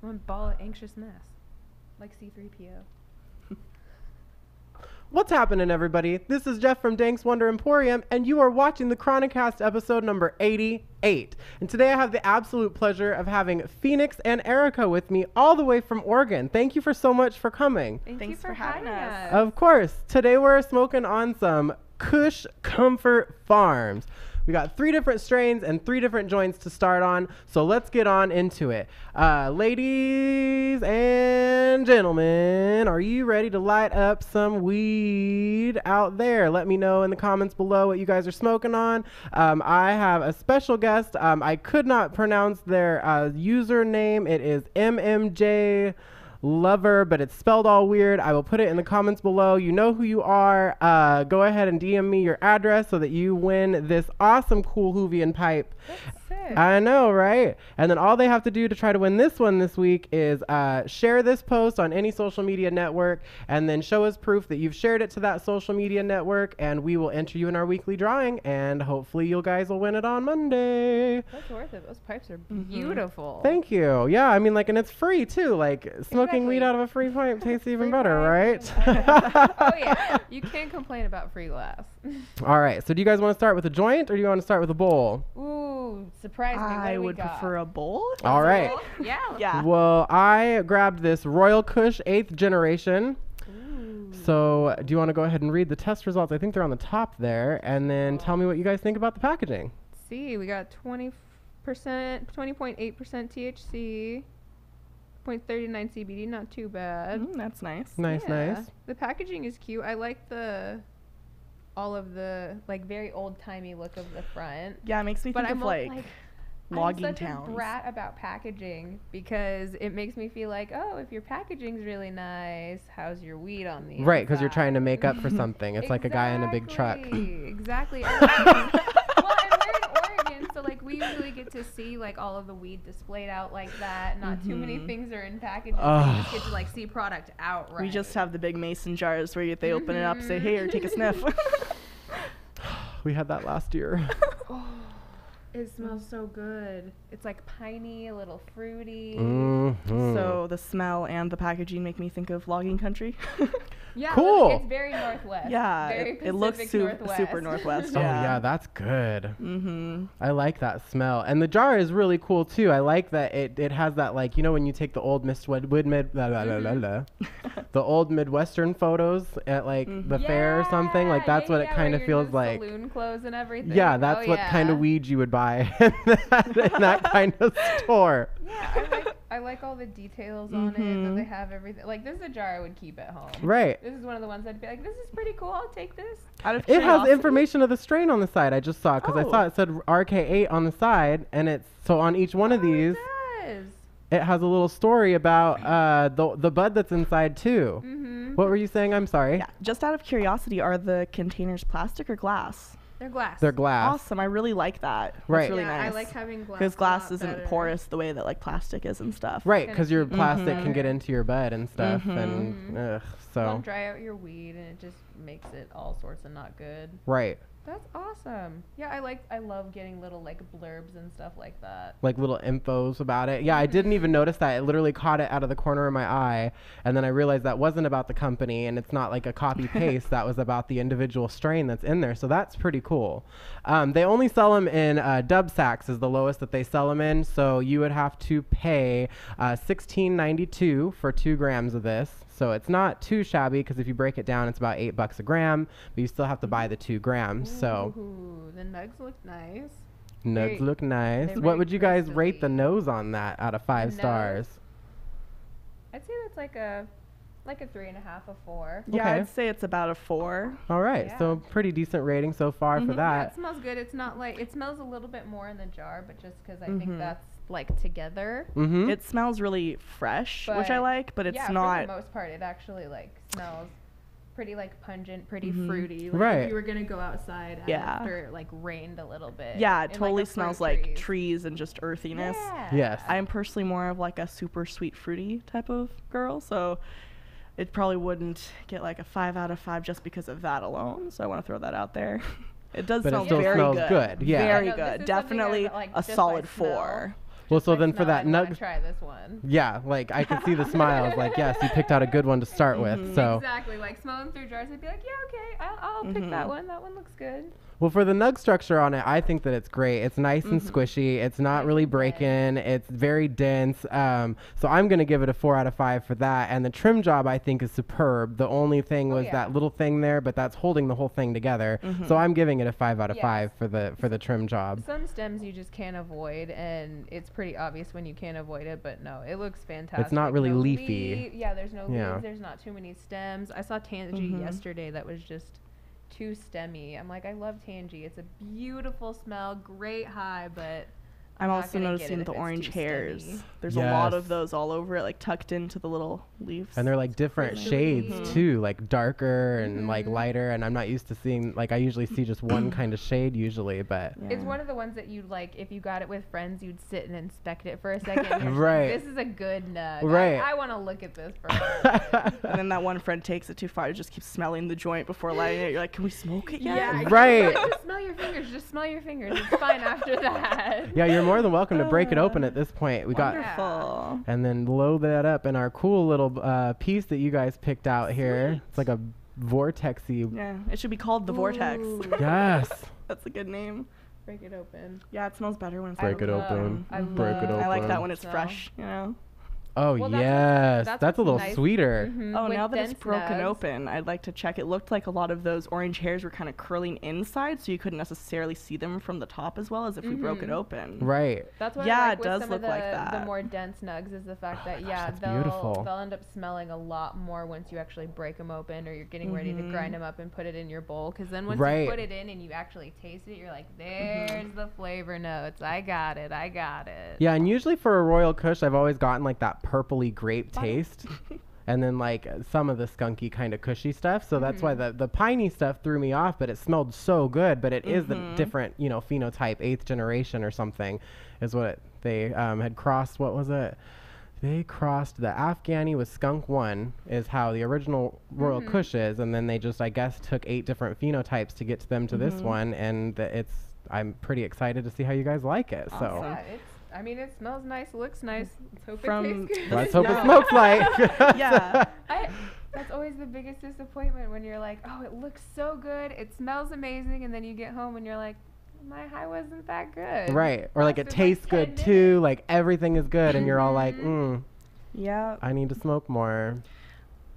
I'm a ball of anxiousness, like C-3PO. What's happening, everybody? This is Jeff from Danks Emporium, and you are watching the Chronicast episode number 88. And today I have the absolute pleasure of having Pheonix and Erika with me all the way from Oregon. Thank you so much for coming. Thanks for having us. Of course. Today we're smoking on some Kush Comfort Farms. We got 3 different strains and 3 different joints to start on, so let's get on into it. Ladies and gentlemen, are you ready to light up some weed out there? Let me know in the comments below what you guys are smoking on. I have a special guest. I could not pronounce their username. It is MMJ Lover, but it's spelled all weird. I will put it in the comments below. You know who you are. Go ahead and DM me your address so that you win this awesome cool Hoovian pipe. That's sick. I know, right? And then all they have to do to try to win this one this week is share this post on any social media network and then show us proof that you've shared it to that social media network, and we will enter you in our weekly drawing, and hopefully you guys will win it on Monday. That's worth it. Those pipes are beautiful. Thank you. Yeah, I mean, like, and it's free too. Like, smoking weed out of a free pipe tastes even better, right? Oh yeah, you can't complain about free glass. All right, so do you guys want to start with a joint or do you want to start with a bowl? Ooh, surprise me. I would prefer a bowl. All right. Yeah. Well, I grabbed this Royal Kush 8th generation. Ooh. So do you want to go ahead and read the test results? I think they're on the top there, and then tell me what you guys think about the packaging. See, we got 20.8% THC. 0.39 CBD, not too bad. That's nice. Nice. The packaging is cute. I like all of the like very old-timey look of the front. Yeah, it makes me think of like logging I'm such towns. a brat about packaging because it makes me feel like, oh, if your packaging's really nice, how's your weed on the Right, because you're inside? trying to make up for something. It's like a guy in a big truck. Exactly. Well, and we're in Oregon, so like we usually get to see like all of the weed displayed out like that. Not too many things are in packages. So you just get to like see product outright. We just have the big mason jars where they open it up, say, "Hey, or take a sniff." We had that last year. Oh, it smells so good. It's like piney, a little fruity. So the smell and the packaging make me think of logging country. Yeah, cool. It's very Northwest. Yeah, very it looks Northwest. super Northwest. Oh Yeah. yeah, that's good. I like that smell, and the jar is really cool too. I like that it has that, like, you know, when you take the old the old Midwestern photos at like the fair or something, like that's what it kind of feels like. Saloon clothes and everything. Yeah, that's what kind of weed you would buy in that kind of store. Yeah, I like all the details on it, that they have everything. Like, this is a jar I would keep at home. Right. This is one of the ones I'd be like, this is pretty cool, I'll take this. It has information of the strain on the side. I just saw, because I saw it said RK8 on the side, and it's so on each one of these. It has a little story about the bud that's inside too. What were you saying? I'm sorry. Yeah. Just out of curiosity, are the containers plastic or glass? They're glass. They're glass. Awesome. I really like that. Right. That's really Yeah, nice. I like having glass. Because glass a lot isn't better. porous the way that like plastic is and stuff. Right, Kinda because your keep it plastic can together. get into your bud and stuff, and so. Don't dry out your weed, and it just makes it all sorts of not good. Right. That's awesome. Yeah, I love getting little like blurbs and stuff like that. Like little infos about it. Yeah, I didn't even notice that. It literally caught it out of the corner of my eye, and then I realized that wasn't about the company, and it's not like a copy paste. That was about the individual strain that's in there. So that's pretty cool. They only sell them in dub sacks is the lowest that they sell them in. So you would have to pay $16.92 for 2 grams of this. So it's not too shabby, because if you break it down, it's about $8 a gram, but you still have to buy the 2 grams. So the nugs look nice. nugs look nice. they're What very would you guys rate the crystally. nose on that out of 5 The stars? I'd say that's like a 3.5, a 4. Yeah, Okay. I'd say it's about a 4. All right, Yeah. so pretty decent rating so far for Yeah, that. it smells good. It's not like it smells a little bit more in the jar, but just because I think that's like together. It smells really fresh, which I But, like, but it's yeah, not. for the most part, it actually like smells pretty like pungent, pretty fruity. Like Right. If you were gonna go outside after it like rained a little bit. Yeah, it in, totally like, a fruit smells like trees. trees and just earthiness. Yeah. Yes. I'm personally more of like a super sweet fruity type of girl, so it probably wouldn't get like a 5 out of 5 just because of that alone. So I want to throw that out there. It does But it smell still very smells good. good, yeah. Very I know, this good. is something Definitely that, like, a just by solid smell. 4. Well, Just so by then for that smelling, I wanna nug, try this one. yeah, like I could see the smiles. Like, yes, you picked out a good one to start with. So, Exactly. Like smelling through jars, I'd be like, yeah, okay, I'll pick that one. That one looks good. well, for the nug structure on it, I think that it's great. It's nice and squishy. It's not Nice really and breaking. It's very dense. So I'm gonna give it a 4 out of 5 for that. And the trim job I think is superb. The only thing was yeah. that little thing there, but that's holding the whole thing together. So I'm giving it a 5 out of Yes. 5 for the trim job. Some stems you just can't avoid, and it's pretty obvious when you can't avoid it. But no, it looks fantastic. It's not really No leafy. Yeah, there's no Yeah. leaves. There's not too many stems. I saw Tangy yesterday that was just too stemmy. I'm like, I love Tangy. It's a beautiful smell, great high, but I'm not also gonna get noticing it if the it's orange too hairs. stemmy. There's a lot Yes. of those all over it, like tucked into the little leaves. And they're like different Mhm. shades too, like darker and like lighter. And I'm not used to seeing, like I usually see just one kind of shade usually, but Yeah. It's one of the ones that you like. If you got it with friends, you'd sit and inspect it for a second. And you're just Right. Like, this is a good nug. Right. I want to look at this for a second. And then that one friend takes it too far, just keeps smelling the joint before lighting it. You're like, can we smoke it yet? Yeah. Right. Just smell your fingers. Just smell your fingers. It's fine after that. yeah, you're more than welcome to break it open at this point. We got Wonderful. and then load that up in our cool little piece that you guys picked out here. It's like a vortexy. Yeah, it should be called the Vortex. Ooh. Yes. That's a good name. Break it open. Yeah, it smells better when it's Break it love- open. I Break it love I like that open. when it's smell. fresh, you know? Oh Well, that's yes, what's that's a little nice. sweeter. Mhm, Oh, with now that it's dense broken nugs. open, I'd like to check. It looked like a lot of those orange hairs were kind of curling inside, so you couldn't necessarily see them from the top as well as if we broke it open. Right. That's what Yeah, I like it with does some look of like the that. more dense nugs is the fact that that's they'll beautiful. end up smelling a lot more once you actually break them open or you're getting ready to grind them up and put it in your bowl. Because then once Right. you put it in and you actually taste it, you're like, there's the flavor notes. I got it. Yeah, and usually for a Royal Kush, I've always gotten like that purpley grape taste. And then like some of the skunky kind of cushy stuff. So that's why the piney stuff threw me off, but it smelled so good. But it is the different, phenotype, 8th generation or something is what they had crossed. What was it? They crossed the Afghani with Skunk 1 is how the original Royal Kush is. And then they just, I guess, took 8 different phenotypes to get to them to this one. And I'm pretty excited to see how you guys like it. So Awesome. It smells nice, looks nice. Let's hope From it tastes good. the let's hope it smell. smokes like. Yeah. That's always the biggest disappointment when you're like, oh, it looks so good, it smells amazing, and then you get home and you're like, my high wasn't that good. Right. Or like it Lasted, tastes 10 good too. minutes. Like everything is good. And you're all like, Yeah. I need to smoke more.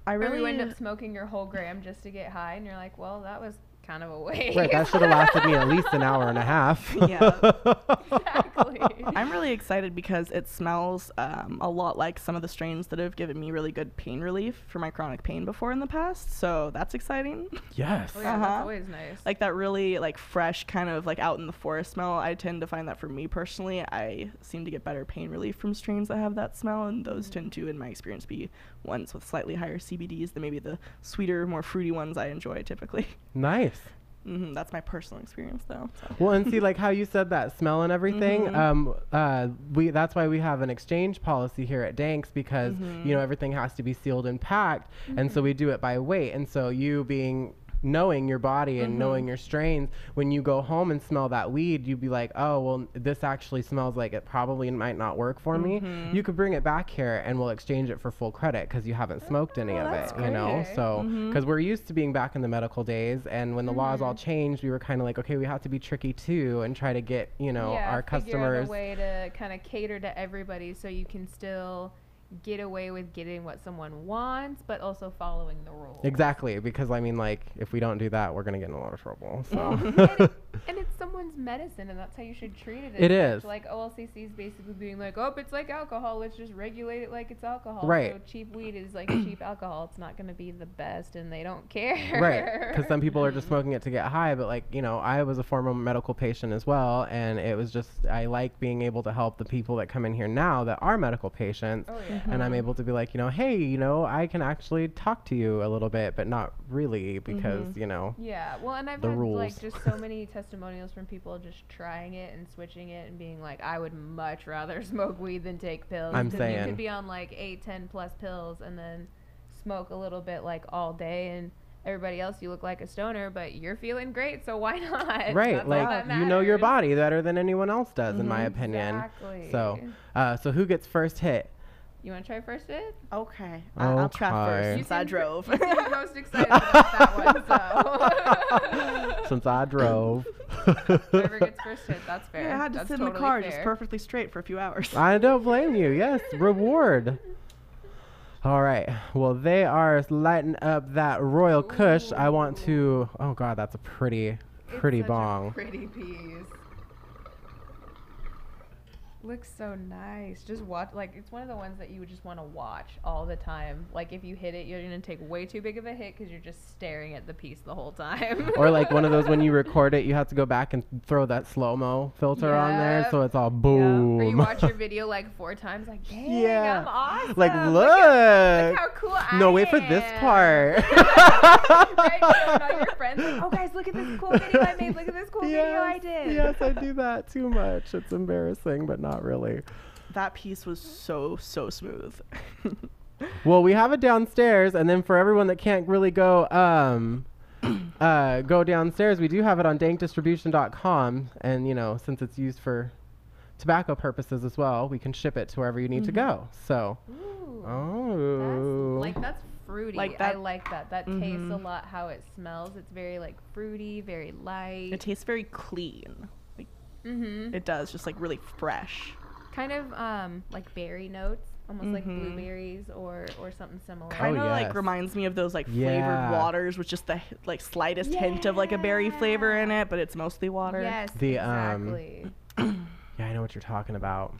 I Or really you end up smoking your whole gram just to get high, and you're like, well, that was kind of a waste. Right, that should have lasted me at least an hour and a half. Yeah. Exactly. I'm really excited because it smells a lot like some of the strains that have given me really good pain relief for my chronic pain before in the past. So that's exciting. Yes. Oh, yeah, Uh-huh. that's always nice. Like that really like fresh kind of like out in the forest smell. I tend to find that for me personally, I seem to get better pain relief from strains that have that smell, and those tend to, in my experience, be ones with slightly higher CBDs than maybe the sweeter, more fruity ones I enjoy typically. Nice. That's my personal experience though. So. Well, and see, like how you said that smell and everything. That's why we have an exchange policy here at Danks because everything has to be sealed and packed, and so we do it by weight. And so you being knowing your body and knowing your strains, when you go home and smell that weed, you'd be like, oh, well, this actually smells like it probably might not work for me. You could bring it back here and we'll exchange it for full credit because you haven't smoked any of it, you know? great. So, because we're used to being back in the medical days, and when the laws all changed, we were kind of like, okay, we have to be tricky too and try to get, our figure customers. out a way to kind of cater to everybody so you can still get away with getting what someone wants, but also following the rules. Exactly, because I mean, like, if we don't do that, we're gonna get in a lot of trouble. So And it's someone's medicine, and that's how you should treat it. It as is. such. Like OLCC is basically being like, oh, it's like alcohol. Let's just regulate it like it's alcohol. Right. So cheap weed is like cheap alcohol. It's not going to be the best, and they don't care. right, because some people are just smoking it to get high, but like, I was a former medical patient as well, and it was just, I like being able to help the people that come in here now that are medical patients. Oh, yeah. And I'm able to be like, hey, I can actually talk to you a little bit, but not really because, Yeah, well, and I've The had rules. like just so many testimonials from people just trying it and switching it and being like, I would much rather smoke weed than take pills. I'm 'Cause you saying. could be on like 8, 10 plus pills and then smoke a little bit like all day, and everybody else, you look like a stoner, but you're feeling great, so why not? Right, That's all that like you know your matters. body better than anyone else does, in my opinion. Exactly. So, so who gets first hit? You want to try first hit? Okay. I'll try first Okay. since I drove. You seem most excited about that one, so. Since I drove. Whoever gets first hit, that's fair. Yeah, I had to That's sit in the totally car fair. just perfectly straight for a few hours. I don't blame you. Yes, reward. All right. Well, they are lighting up that Royal Kush. I want to. Oh God, that's a pretty It's such bong. a pretty piece. Looks so nice. Just watch, like, it's one of the ones that you would just want to watch all the time. Like, if you hit it, you're going to take way too big of a hit because you're just staring at the piece the whole time. Or like one of those when you record it, you have to go back and throw that slow-mo filter on there, Yep. so it's all boom. Or you watch your video like 4 times, like, dang, Yeah. I'm awesome. Like, Look look. how cool I am. No, wait for this part. Right? You know, your friends, like, oh, guys, look at this cool video I made. Look at this cool video I did. Yes, I do that too much. It's embarrassing, but not really. That piece was so smooth. Well, we have it downstairs, and then for everyone that can't really go go downstairs, we do have it on dankdistribution.com, and you know, since it's used for tobacco purposes as well, we can ship it to wherever you need to go. So, Ooh, that's fruity. Like I that- like that. That tastes a lot how it smells. It's very like fruity, very light. It tastes very clean. Like, it does, just like really fresh. Kind of like berry notes, almost like blueberries or something similar. Kind of yes. like reminds me of those like Yeah. flavored waters with just the like slightest hint of like a berry flavor in it, but it's mostly water. Yes, The, exactly. yeah, I know what you're talking about.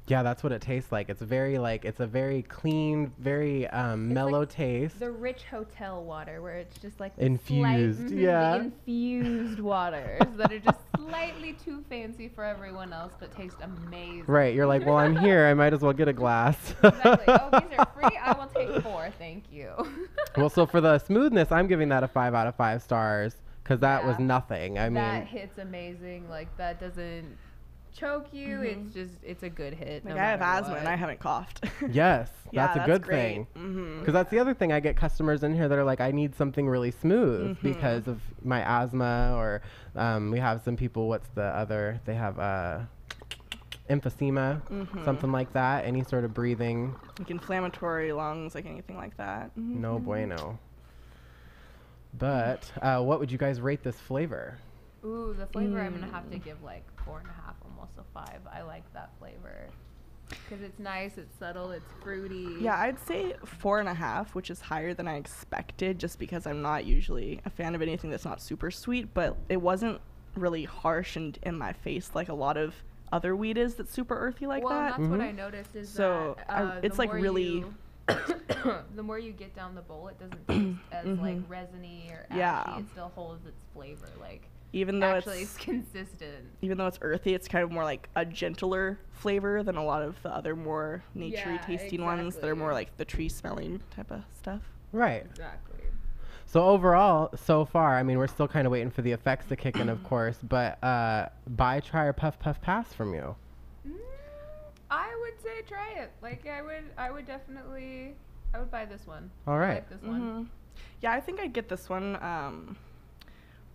Yeah, that's what it tastes like. It's very like it's a very clean, very mellow like taste. The rich hotel water, where it's just like Infused, the yeah. infused waters that are just slightly too fancy for everyone else, but taste amazing. Right, you're like, well, I'm here. I might as well get a glass. Exactly. Oh, these are free. I will take 4, thank you. Well, so for the smoothness, I'm giving that a 5 out of 5 stars because that was Yeah. nothing. I that mean, hits amazing. Like that doesn't choke you. It's a good hit. Like no I have matter asthma what. and I haven't coughed. yes, Yeah, that's a that's good great. thing. Because that's the other thing. I get customers in here that are like, I need something really smooth because of my asthma, or we have some people. What's the other? They have emphysema, something like that. Any sort of breathing. Like inflammatory lungs, like anything like that. No bueno. But what would you guys rate this flavor? Ooh, the flavor I'm gonna have to give like 4.5, almost a 5. I like that flavor because it's nice, it's subtle, it's fruity. Yeah, I'd say 4.5, which is higher than I expected, just because I'm not usually a fan of anything that's not super sweet. But it wasn't really harsh and in my face like a lot of other weed is that's super earthy like well, that. and that's what I noticed is So, that it's the like more really- the more you get down the bowl, it doesn't taste as like resiny or ashy. Yeah. It still holds its flavor. Like Even though actually, it's it's consistent. even though it's earthy, it's kind of more like a gentler flavor than a lot of the other more naturey Yeah, tasting ones that are exactly. more like the tree smelling type of stuff. Right. Exactly. So overall, so far, I mean, we're still kind of waiting for the effects to kick in, of course. But buy, try, or puff, pass from you. I would say try it. Like I would definitely. I would buy this one. All I right. like this one. Yeah, I think I'd get this one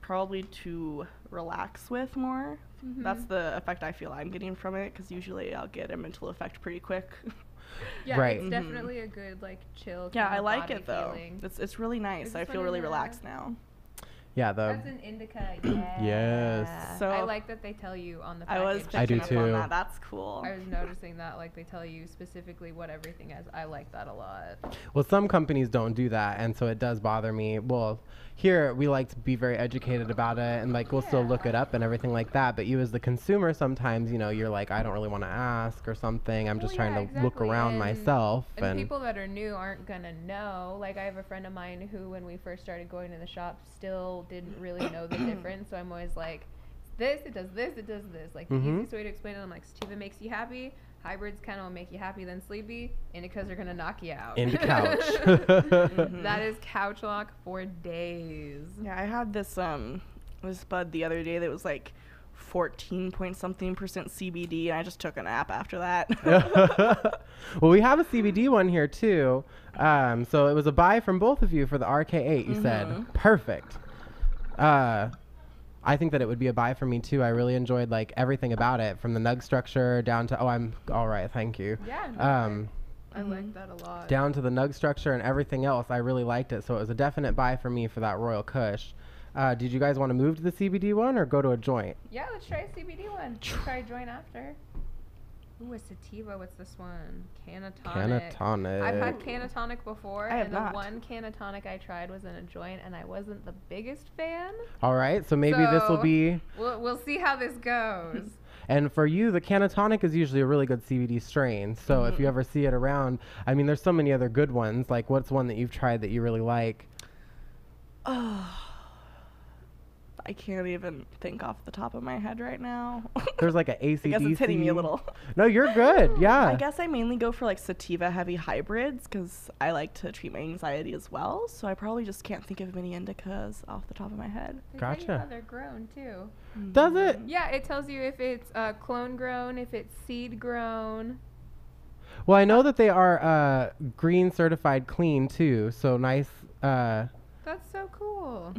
probably to relax with more. That's the effect I feel I'm getting from it, because usually I'll get a mental effect pretty quick. Yeah, Right. it's definitely a good like chill. Yeah, kind I of like body it though. feeling. It's really nice. Is I this feel one really in the- relaxed now. Yeah, the That's an indica. Yeah. Yes. So- I like that they tell you on the I package. was I do picking up on too. that. That's cool. I was noticing that, like, they tell you specifically what everything is. I like that a lot. well, some companies don't do that, and so it does bother me. Well, here we like to be very educated about it, and like we'll still look it up and everything like that. But you, as the consumer, sometimes you're like, I don't really want to ask or something. I'm just trying to look around myself. And people that are new aren't gonna know. Like, I have a friend of mine who, when we first started going to the shop, still didn't really know the difference. So I'm always like, it does this, it does this. Like, the easiest way to explain it, I'm like, sativa makes you happy. Hybrids kind of will make you happy, then sleepy. Indicas are gonna knock you out. In the couch. That is couch lock for days. Yeah, I had this bud the other day that was like 14 point something percent CBD, and I just took a nap after that. Well, we have a CBD one here too. So it was a buy from both of you for the RK8. You said perfect. I think that it would be a buy for me too. I really enjoyed like everything about it, from the nug structure down to I'm all right, thank you. Yeah. I like that a lot. Down to the nug structure and everything else, I really liked it. So it was a definite buy for me for that Royal Kush. Did you guys want to move to the CBD one or go to a joint? Yeah, let's try a CBD one. We'll try a joint after. Ooh, a sativa. What's this one? Cannatonic. Cannatonic. I've had Cannatonic before, I have and not. the one Cannatonic I tried was in a joint, and I wasn't the biggest fan. All right, so maybe this will be. We'll see how this goes. And for you, the Cannatonic is usually a really good CBD strain. So if you ever see it around, I mean, there's so many other good ones. Like, what's one that you've tried that you really like? I can't even think off the top of my head right now. There's like an ACDC. I guess it's hitting me a little. No, you're good. Yeah. I guess I mainly go for like sativa heavy hybrids because I like to treat my anxiety as well. So I probably just can't think of many indicas off the top of my head. They tell you Gotcha. how they're grown too. Does it? Yeah, it tells you if it's clone grown, if it's seed grown. Well, I know that they are green certified clean too. So nice. That's so cool.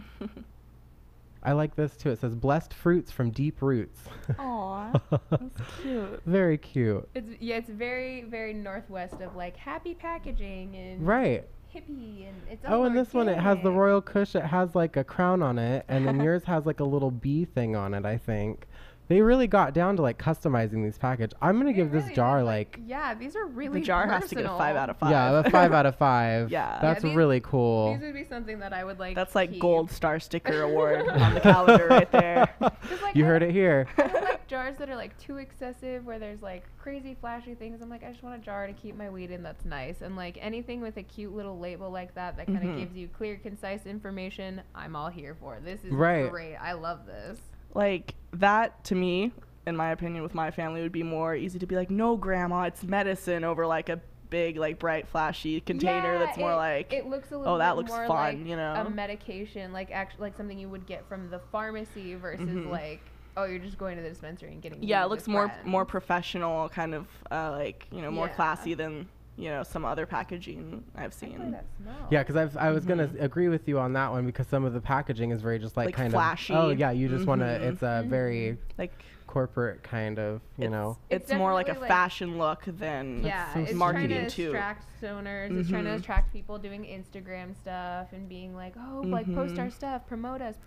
I like this too. It says blessed fruits from deep roots. Aw, that's cute. Very cute. It's very, very northwest of like happy packaging and Right. hippie, and it's Oh, all and this one, it has the organic. Royal Kush. It has like a crown on it, and then yours has like a little bee thing on it, I think. They really got down to like customizing these packages. I'm going to They give this really jar did, like, yeah, these are really The jar has to get a 5 out of 5. yeah, a 5 out of 5. Yeah. That's Yeah, these- really cool. These would be something that I would like. That's like keep. gold star sticker award on the calendar right there. 'Cause, like, You I heard don't- it here. I don't like jars that are like too excessive, where there's like crazy flashy things. I'm like, I just want a jar to keep my weed in that's nice, and like anything with a cute little label like that that kind of gives you clear, concise information. I'm all here for. This is Right. great. I love this. Like that to me, in my opinion, with my family would be more easy to be like, no, grandma, it's medicine, over like a big, like bright, flashy container that's more like, it looks a little oh, that bit looks more fun, like you know? a medication, like actually like something you would get from the pharmacy versus like, oh, you're just going to the dispensary and getting. yeah, weed it looks with more friends. professional, kind of like, you know, more Yeah. classy than, you know, some other packaging I've I like seen. that smell. Yeah, because I was gonna agree with you on that one, because some of the packaging is very just like, Like kind flashy. of. Oh yeah, you just want to. It's a very Like corporate kind of, you know. it's more like a definitely, fashion look than Yeah, so it's marketing trying to too. attract stoners. It's trying to attract people doing Instagram stuff and being like, oh, like post our stuff, promote us.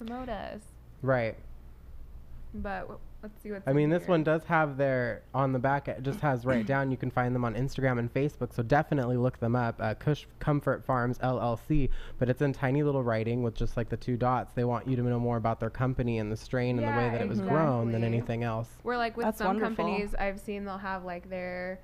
Right. But let's see what's. I in mean, this here. one does have their, on the back, it just has right down, you can find them on Instagram and Facebook, so definitely look them up, Kush Comfort Farms, LLC, but it's in tiny little writing with just like the 2 dots. They want you to know more about their company and the strain and the way Yeah, that it was grown than exactly. anything else. Where like with That's some wonderful. companies, I've seen they'll have like their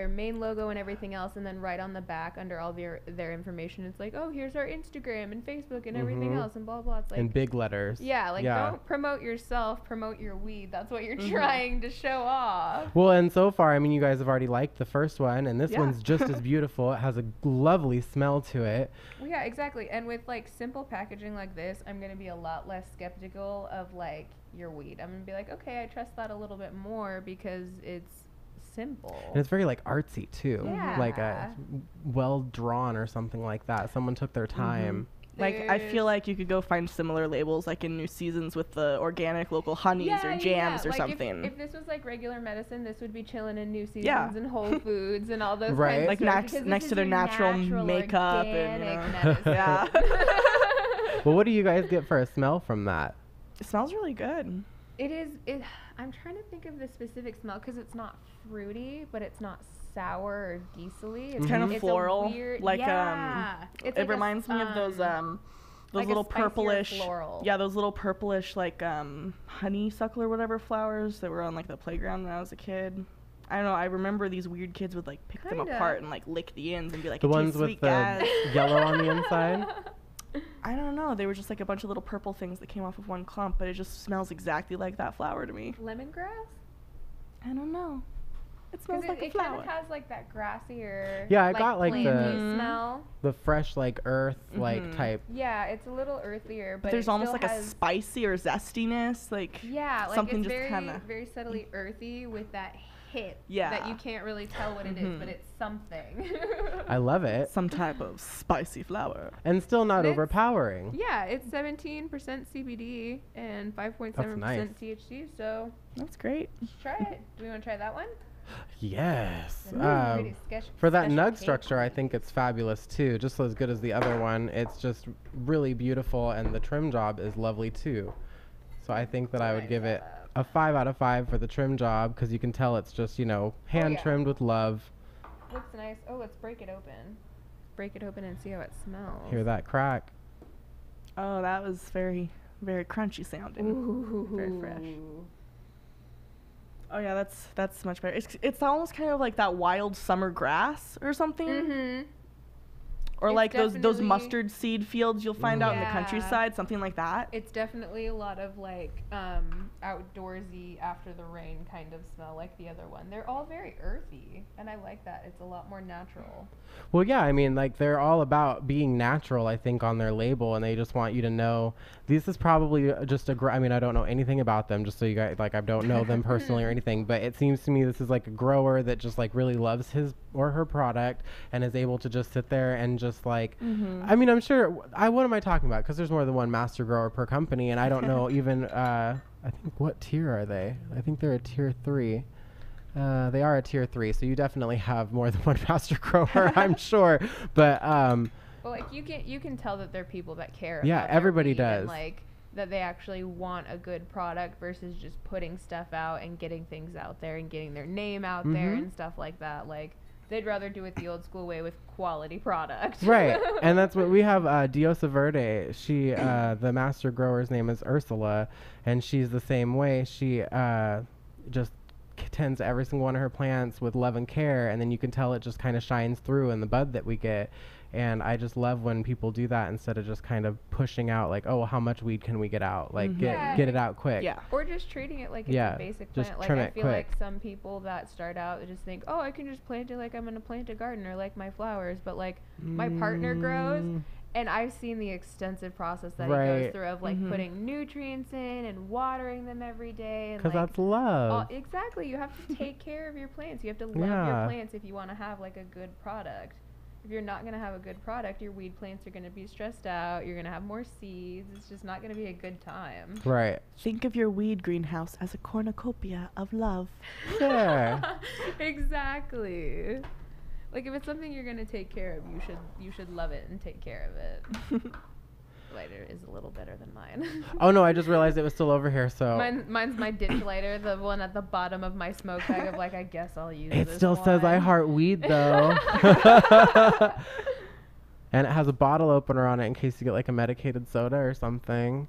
main logo and everything else, and then right on the back under all their information, it's like, oh, here's our Instagram and Facebook and everything else and blah blah. It's like, In big letters. yeah, like don't promote yourself, promote your weed. That's what you're trying to show off. Well, and so far, I mean, you guys have already liked the first one, and this Yeah. one's just as beautiful. It has a lovely smell to it. Well, yeah, exactly. And with like simple packaging like this, I'm gonna be a lot less skeptical of like your weed. I'm gonna be like, okay, I trust that a little bit more because it's simple. And it's very like artsy too. Like Yeah. well drawn or something like that. Someone took their time. Like I feel like you could go find similar labels like in New Seasons with the organic local honeys or jams or like something. If this was like regular medicine, this would be chilling in New Seasons Yeah. and Whole Foods and all those Right. kinds Like of stuff, because next this to is their your natural makeup and, organic you know. medicine. Yeah. Well, what do you guys get for a smell from that? It smells really good. I'm trying to think of the specific smell because it's not fruity, but it's not sour or geesely. It's Kind of it's a floral, weird, like yeah. It's it like a reminds me of those like a little spicier purplish floral. yeah, those little purplish like honeysuckle or whatever flowers that were on like the playground when I was a kid. I don't know, I remember these weird kids would like pick them Kinda. apart and like lick the ends and be like, The "It tastes ones with sweet, the guys." yellow on the inside? I don't know, they were just like a bunch of little purple things that came off of one clump, but it just smells exactly like that flower to me. Lemongrass? I don't know. It smells like a it flower. kind of has like that grassier. Yeah, I got, like, planty smell. The fresh, like, earth, like, type. Yeah, it's a little earthier, but there's it almost still like has, a spicy or zestiness, like yeah, like something it's just very, kind of. very subtly earthy with that hit. Yeah. That you can't really tell what it is, but it's something. I love it. Some type of spicy flower. And still not It's- overpowering. Yeah, it's 17% CBD and 5.7% nice. THC, so That's great. let's try it. Do we want to try that one? Yes. Pretty For that special nug cake. structure, I think it's fabulous too. Just as good as the other one. It's just really beautiful, and the trim job is lovely too. So I think that I would give it a 5 out of 5 for the trim job, because you can tell it's just, you know, hand trimmed with love. Looks nice. Oh, let's break it open. Break it open and see how it smells. Hear that crack? Oh, that was very, very crunchy sounding. Ooh. Very fresh. Oh yeah, that's much better. It's almost kind of like that wild summer grass or something. Mm-hmm. Or It's like those definitely- mustard seed fields you'll find out in the Yeah. countryside, something like that. It's definitely a lot of like outdoorsy after the rain kind of smell like the other one. They're all very earthy, and I like that. It's a lot more natural. Well, yeah, I mean, like, they're all about being natural, I think, on their label, and they just want you to know this is probably just I mean, I don't know anything about them, just so you guys, like, I don't know them personally or anything, but it seems to me this is like a grower that just, like, really loves his or her product and is able to just sit there and just, like, I mean, I'm sure, what am I talking about? Because there's more than one master grower per company, and I don't know even, I think, what tier are they? I think they're a tier 3. They are a tier 3, so you definitely have more than one master grower, I'm sure. But Well, like you can tell that they're people that care. Yeah, about their everybody weed and, does. like that they actually want a good product versus just putting stuff out and getting things out there and getting their name out there and stuff like that. Like they'd rather do it the old school way with quality product. right, and that's what we have. Diosa Verde, she, the master grower's name is Ursula, and she's the same way. She just tends every single one of her plants with love and care, and then you can tell it just kind of shines through in the bud that we get. And I just love when people do that instead of just kind of pushing out like, oh, how much weed can we get out? Like, get it out quick. Yeah. Or just treating it like it's Yeah, a basic just plant. Like trim I it feel quick. like some people that start out they just think, oh, I can just plant it like I'm gonna plant a garden or like my flowers. But like my partner grows, and I've seen the extensive process that he goes Right. through of like putting nutrients in and watering them every day. And Because like, that's love. exactly, you have to take care of your plants. You have to love your Yeah. plants if you want to have like a good product. If you're not going to have a good product, your weed plants are going to be stressed out. You're going to have more seeds. It's just not going to be a good time. Right. Think of your weed greenhouse as a cornucopia of love. Sure. Exactly. Like if it's something you're going to take care of, you should love it and take care of it. Lighter is a little better than mine. Oh no, I just realized it was still over here. So Mine's my ditch lighter, the one at the bottom of my smoke bag of like, I guess I'll use it this still says I one. heart weed though. And it has a bottle opener on it in case you get like a medicated soda or something.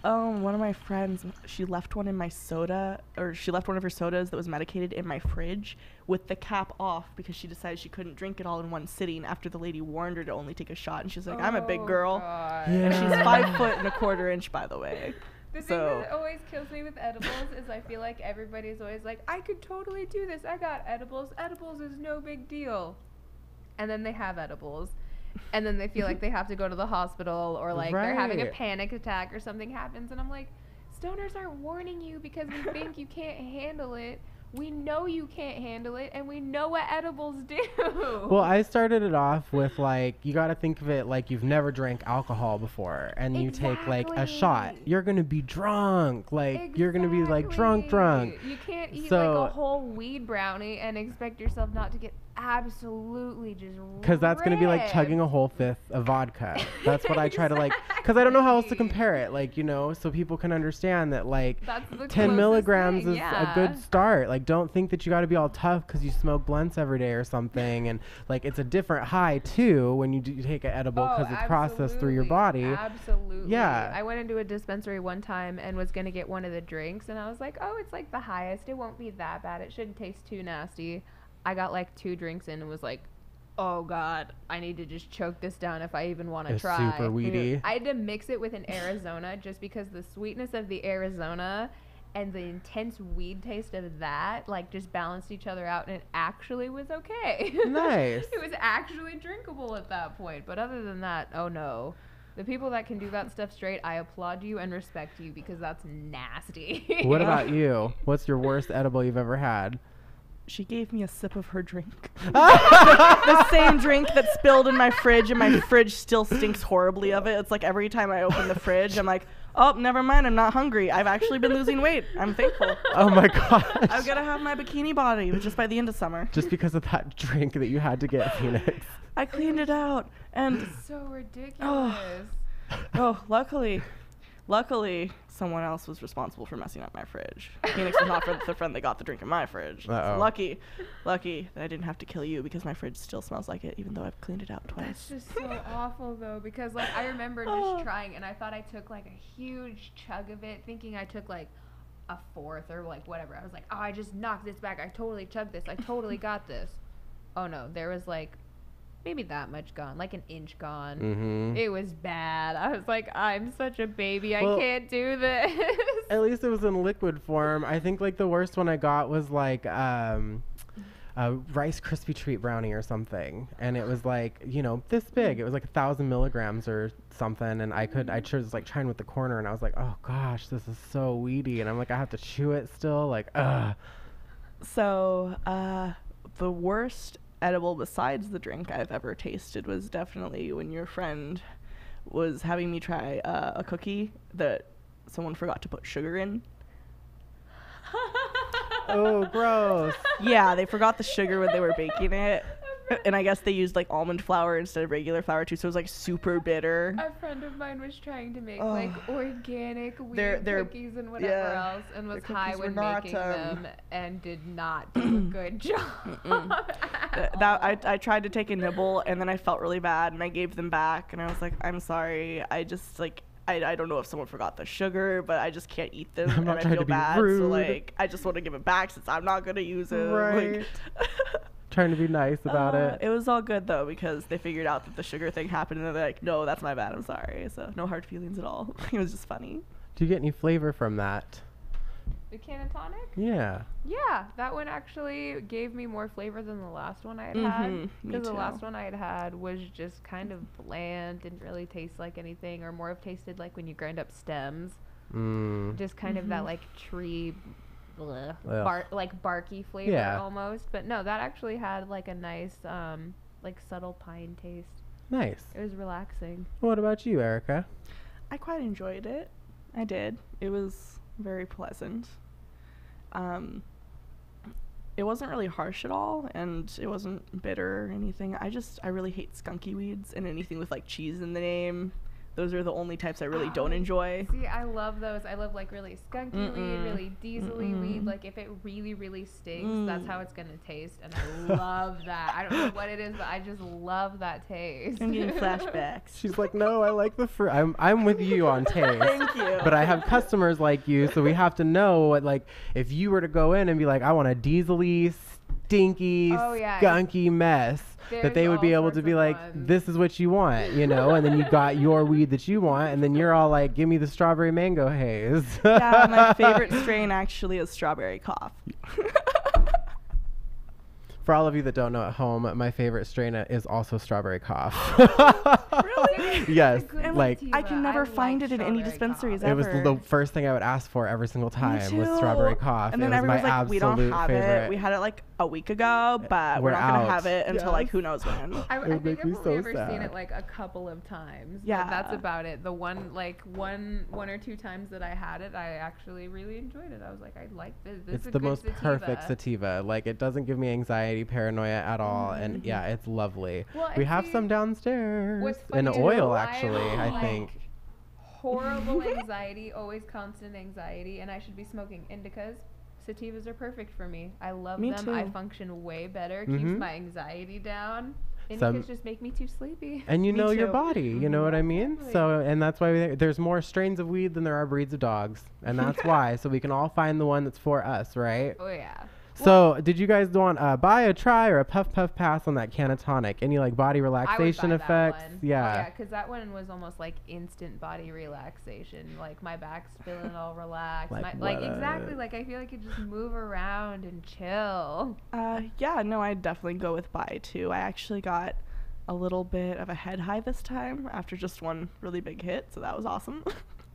One of my friends, she left one in my soda, or she left one of her sodas that was medicated in my fridge with the cap off because she decided she couldn't drink it all in one sitting after the lady warned her to only take a shot. And she's like, I'm a big girl. God. And she's 5'1¼ by the way. The thing So- that always kills me with edibles is I feel like everybody's always like, I could totally do this. I got edibles. Edibles is no big deal. And then they have edibles. And then they feel like they have to go to the hospital or like they're having a Right. panic attack or something happens. And I'm like, stoners aren't warning you because we think you can't handle it. We know you can't handle it, and we know what edibles do. Well, I started it off with like, you got to think of it like you've never drank alcohol before, and you take like a shot. Exactly. You're gonna be drunk, like you're gonna be like drunk. You can't eat So- like a whole weed brownie and expect yourself not to get absolutely just Because that's going to be like chugging a whole fifth of vodka. That's what I try to like, because I don't know how else to Exactly. compare it, like, you know, so people can understand that like That's the 10 closest milligrams thing, is yeah. a good start. Like, don't think that you got to be all tough because you smoke blunts every day or something. And like, it's a different high too when you do take an edible because it's processed through your body. Absolutely. Yeah. I went into a dispensary one time and was going to get one of the drinks, and I was like, oh, it's like the highest. It won't be that bad. It shouldn't taste too nasty. I got like 2 drinks in and was like, oh God, I need to just choke this down if I even want to It's try. super weedy. I had to mix it with an Arizona just because the sweetness of the Arizona and the intense weed taste of that like just balanced each other out, and it actually was okay. Nice. It was actually drinkable at that point. But other than that, oh no. The people that can do that stuff straight, I applaud you and respect you, because that's nasty. What about you? What's your worst edible you've ever had? She gave me a sip of her drink. The same drink that spilled in my fridge, and my fridge still stinks horribly of it. It's like every time I open the fridge, I'm like, oh, never mind, I'm not hungry. I've actually been losing weight. I'm thankful. Oh my gosh. I'm going to have my bikini body just by the end of summer. Just because of that drink that you had to get, Pheonix. I cleaned it out. And It's so ridiculous. luckily, someone else was responsible for messing up my fridge. Pheonix was not the friend that got the drink in my fridge. So lucky that I didn't have to kill you, because my fridge still smells like it, even though I've cleaned it out twice. That's just so awful, though, because like I remember just trying, and I thought I took like a huge chug of it, thinking I took like a fourth or like whatever. I was like, oh, I just knocked this back. I totally chugged this. I totally got this. Oh no, there was like maybe that much gone, like an inch gone. Mm-hmm. It was bad. I was like, I'm such a baby. I can't do this. At least it was in liquid form. I think like the worst one I got was like a Rice Krispie treat brownie or something, and it was like, you know, this big. It was like 1,000 milligrams or something, and I was like trying with the corner, and I was like, oh gosh, this is so weedy, and I'm like, I have to chew it still, like, ugh. So the worst edible besides the drink I've ever tasted was definitely when your friend was having me try a cookie that someone forgot to put sugar in. Oh, gross. Yeah, they forgot the sugar when they were baking it. And I guess they used like almond flour instead of regular flour too, so it was like super bitter. A friend of mine was trying to make like organic wheat cookies and whatever else, and was high when making them, and did not do a good job. I tried to take a nibble, and then I felt really bad, and I gave them back, and I was like, I'm sorry, I just like I don't know if someone forgot the sugar, but I just can't eat them, and I feel bad, so like I just want to give it back since I'm not gonna use it. Right. Like, trying to be nice about it. It was all good though, because they figured out that the sugar thing happened, and they're like, no, that's my bad, I'm sorry. So no hard feelings at all. It was just funny. Do you get any flavor from that? The Cannatonic? Yeah. Yeah, that one actually gave me more flavor than the last one I had had. Because the last one I had was just kind of bland, didn't really taste like anything, or more of tasted like when you grind up stems. Just kind of that like tree, like barky flavor almost. But no, that actually had like a nice, like subtle pine taste. Nice. It was relaxing. What about you, Erika? I quite enjoyed it. I did. It was very pleasant. It wasn't really harsh at all, and it wasn't bitter or anything. I really hate skunky weeds and anything with like cheese in the name. Those are the only types I really don't enjoy. See, I love those. I love like really skunky weed, really diesel-y weed. Like if it really, really stinks, that's how it's gonna taste, and I love that. I don't know what it is, but I just love that taste. I'm getting flashbacks. She's like, no, I like the fruit. I'm with you on taste. Thank you. But I have customers like you, so we have to know what, like, if you were to go in and be like, I want a diesel-y, stinky, skunky mess. That they would be able to be like, this is what you want, you know, and then you got your weed that you want, and then you're all like, give me the strawberry mango haze. Yeah, my favorite strain actually is strawberry cough. For all of you that don't know at home, my favorite strain is also strawberry cough. Really? Yes. Like I can never find it in any dispensaries ever. It was the first thing I would ask for every single time was strawberry cough. And then everyone's like, we don't have it. We had it like a week ago, but we're not going to have it until like who knows when. I think I've only ever seen it like a couple of times. Yeah. But that's about it. The one or two times that I had it, I actually really enjoyed it. I was like, I like this. It's the most perfect sativa. Like it doesn't give me anxiety, paranoia at all, and yeah, it's lovely. Well, we have some downstairs in oil, actually. I think horrible anxiety, always constant anxiety, and I should be smoking indicas. Sativas are perfect for me. I love them. Too. I function way better. Keeps my anxiety down. Indicas just make me too sleepy. And you know your body, you know what I mean? Exactly. So, and that's why there's more strains of weed than there are breeds of dogs, and that's why. So we can all find the one that's for us, right? Oh yeah. So, did you guys want buy a try or a puff pass on that Cannatonic? Any like body relaxation I would buy effects? That one. Yeah. Oh, yeah, because that one was almost like instant body relaxation. Like my back's feeling all relaxed. Like exactly. Like I feel like you just move around and chill. Yeah, no, I'd definitely go with buy too. I actually got a little bit of a head high this time after just one really big hit, so that was awesome.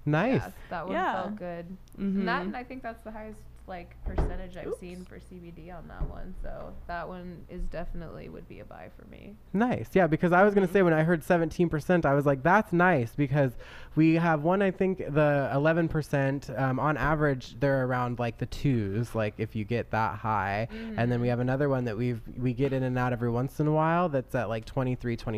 Nice. Yeah, that one felt good. And I think that's the highest like percentage I've seen for CBD on that one. So that one is definitely would be a buy for me. Nice. Yeah, because I was going to say when I heard 17%, I was like, that's nice because we have one, I think the 11%, on average, they're around like the 2s, like if you get that high. And then we have another one that we get in and out every once in a while that's at like 23-24%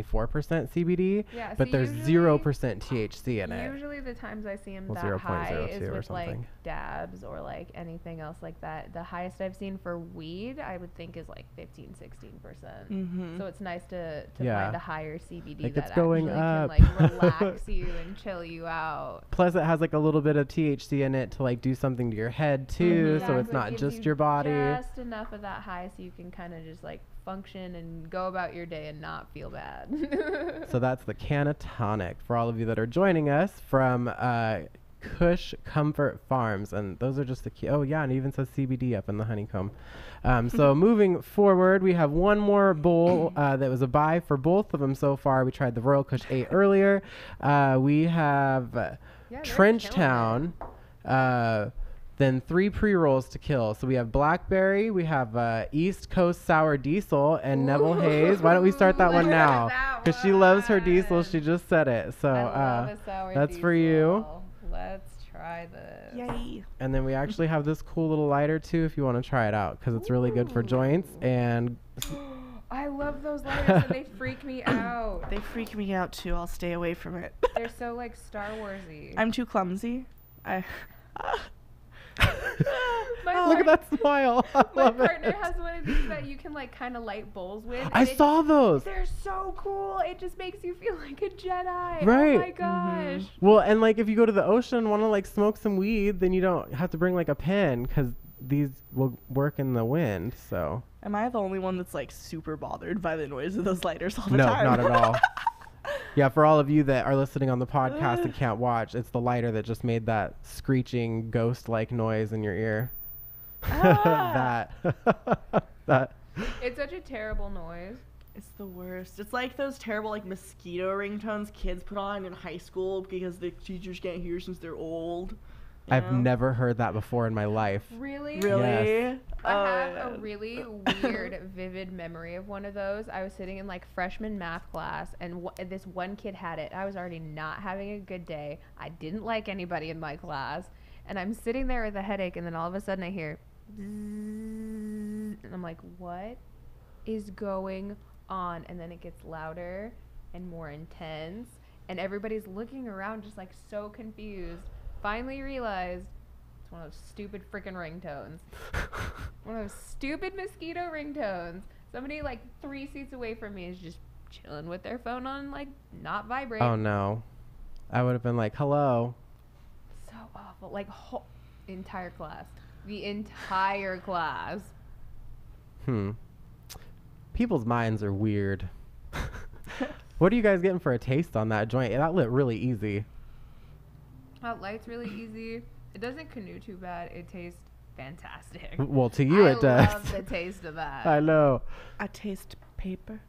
CBD, yeah, but there's 0% THC in it. Usually the times I see them Well, that high 0.02 is or with like something. dabs or like anything else like that. The highest I've seen for weed, I would think is like 15-16%. So it's nice to find a higher CBD like that it's going actually up. can like relax you and chill you out. Plus it has like a little bit of THC in it to like do something to your head too, so it's not Gives just you your body. Just enough of that high so you can kind of just like function and go about your day and not feel bad. So that's the Cannatonic for all of you that are joining us from Kush Comfort Farms, and those are just the key. Oh yeah, and it even says CBD up in the honeycomb. So moving forward, we have one more bowl that was a buy for both of them so far. We tried the Royal Kush 8 earlier. We have Trenchtown, then 3 pre-rolls to kill. So we have Blackberry, we have East Coast Sour Diesel, and Neville Haze. Why don't we start that one now? Because she loves her diesel. She just said it. So I love a sour that's diesel. for you. Let's try this. Yay. And then we actually have this cool little lighter too if you want to try it out because it's really good for joints. And I love those lighters and they freak me out. They freak me out too. I'll stay away from it. They're so like Star Warsy. I'm too clumsy. Look at that smile. My partner has one of these that you can like kind of light bowls with. I saw those. They're so cool. It just makes you feel like a Jedi. Right. Oh my gosh. Well, and like if you go to the ocean and want to like smoke some weed, then you don't have to bring like a pen because these will work in the wind. So. Am I the only one that's like super bothered by the noise of those lighters all the No, time? not at all. Yeah, for all of you that are listening on the podcast and can't watch, it's the lighter that just made that screeching ghost-like noise in your ear. That. It's such a terrible noise. It's the worst. It's like those terrible like mosquito ringtones kids put on in high school because the teachers can't hear since they're old. I've never heard that before in my life. Really? Really? Yes. I have a really weird, vivid memory of one of those. I was sitting in like freshman math class, and this one kid had it. I was already not having a good day. I didn't like anybody in my class, and I'm sitting there with a headache, and then all of a sudden I hear, bzzz, and I'm like, what is going on? And then it gets louder and more intense, and everybody's looking around just like so confused. Finally realized it's one of those stupid freaking ringtones. One of those stupid mosquito ringtones. Somebody like 3 seats away from me is just chilling with their phone on, like, not vibrate. Oh no. I would have been like, hello. So awful. Like, entire class. The entire class. People's minds are weird. What are you guys getting for a taste on that joint? That lit really easy. That light's really easy. It doesn't canoe too bad. It tastes fantastic. Well, to you it does. I love the taste of that. I know. I taste paper.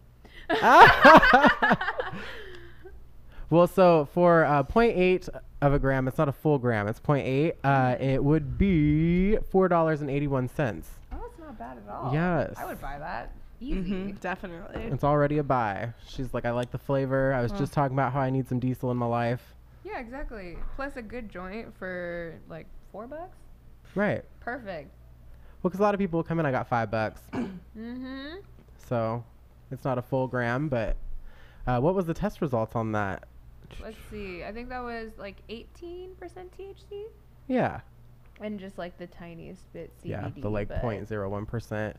Well, so for 0.8 of a gram, it's not a full gram, it's 0.8, it would be $4.81. Oh, it's not bad at all. Yes. I would buy that. Easy. Definitely. It's already a buy. She's like, I like the flavor. I was just talking about how I need some diesel in my life. Yeah, exactly. Plus a good joint for like $4. Right. Perfect. Well, because a lot of people come in, I got $5. Mm-hmm. So it's not a full gram, but what was the test results on that? Let's see. I think that was like 18% THC. Yeah. And just like the tiniest bit CBD. Yeah, the like but 0.01%.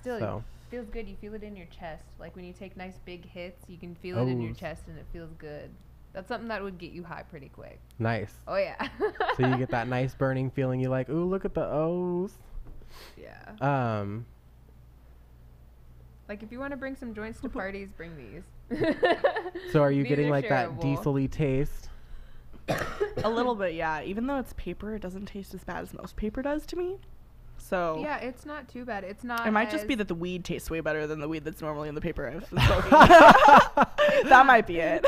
Still, So. feels good. You feel it in your chest. Like when you take nice big hits, you can feel it in your Oh. chest and it feels good. That's something that would get you high pretty quick. Nice. Oh, yeah. So you get that nice burning feeling. You like, ooh, look at the O's. Yeah. Like, if you want to bring some joints to parties, bring these. So are you These getting are like that shareable. diesel-y taste? A little bit, yeah. Even though it's paper, it doesn't taste as bad as most paper does to me. So Yeah, it's not too bad. It's not. it might just as- be that the weed tastes way better than the weed that's normally in the paper I've been smoking. That might be it.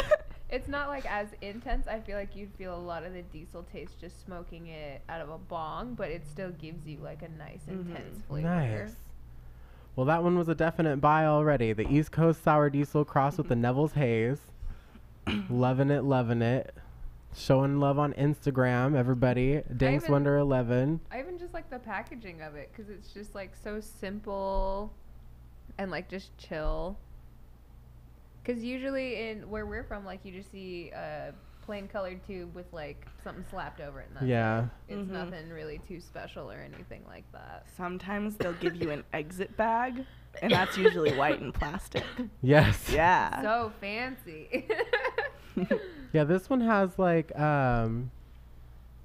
It's not like as intense. I feel like you'd feel a lot of the diesel taste just smoking it out of a bong, but it still gives you like a nice intense flavor. Nice. Well, that one was a definite buy already. The East Coast Sour Diesel crossed with the Nevilles Haze. Loving it, loving it. Showing love on Instagram, everybody. Danks even- Wonder 11. I even just like the packaging of it because it's just like so simple and like just chill. Because usually in where we're from, like you just see a plain colored tube with like something slapped over it. And that's Yeah. it. It's nothing really too special or anything like that. Sometimes they'll give you an exit bag, and that's usually white and plastic. Yes. Yeah. So fancy. Yeah, this one has like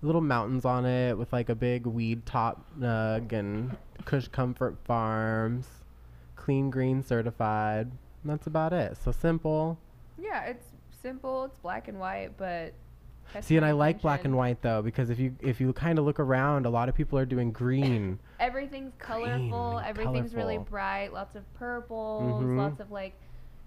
little mountains on it with like a big weed top nug and Kush Comfort Farms, clean green certified. And that's about it. So simple. Yeah, it's simple. It's black and white, but catch See, and my I like black attention. and white though, because if you kind of look around, a lot of people are doing green. Everything's colorful. and Everything's really colorful. bright. Lots of purples. Mhm. Lots of like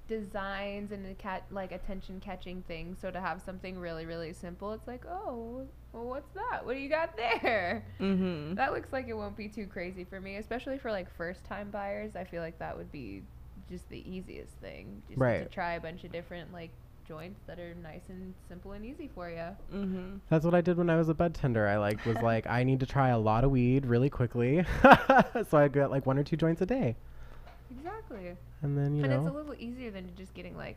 designs and like attention catching things. So to have something really really simple, it's like, oh, well, what's that? What do you got there? Mm-hmm. That looks like it won't be too crazy for me, especially for like first time buyers. I feel like that would be just the easiest thing, just to Right. try a bunch of different like joints that are nice and simple and easy for you. Mm-hmm. That's what I did when I was a bud tender. I was like, I need to try a lot of weed really quickly, so I got like 1 or 2 joints a day, Exactly. and then you And it's a know, little easier than just getting like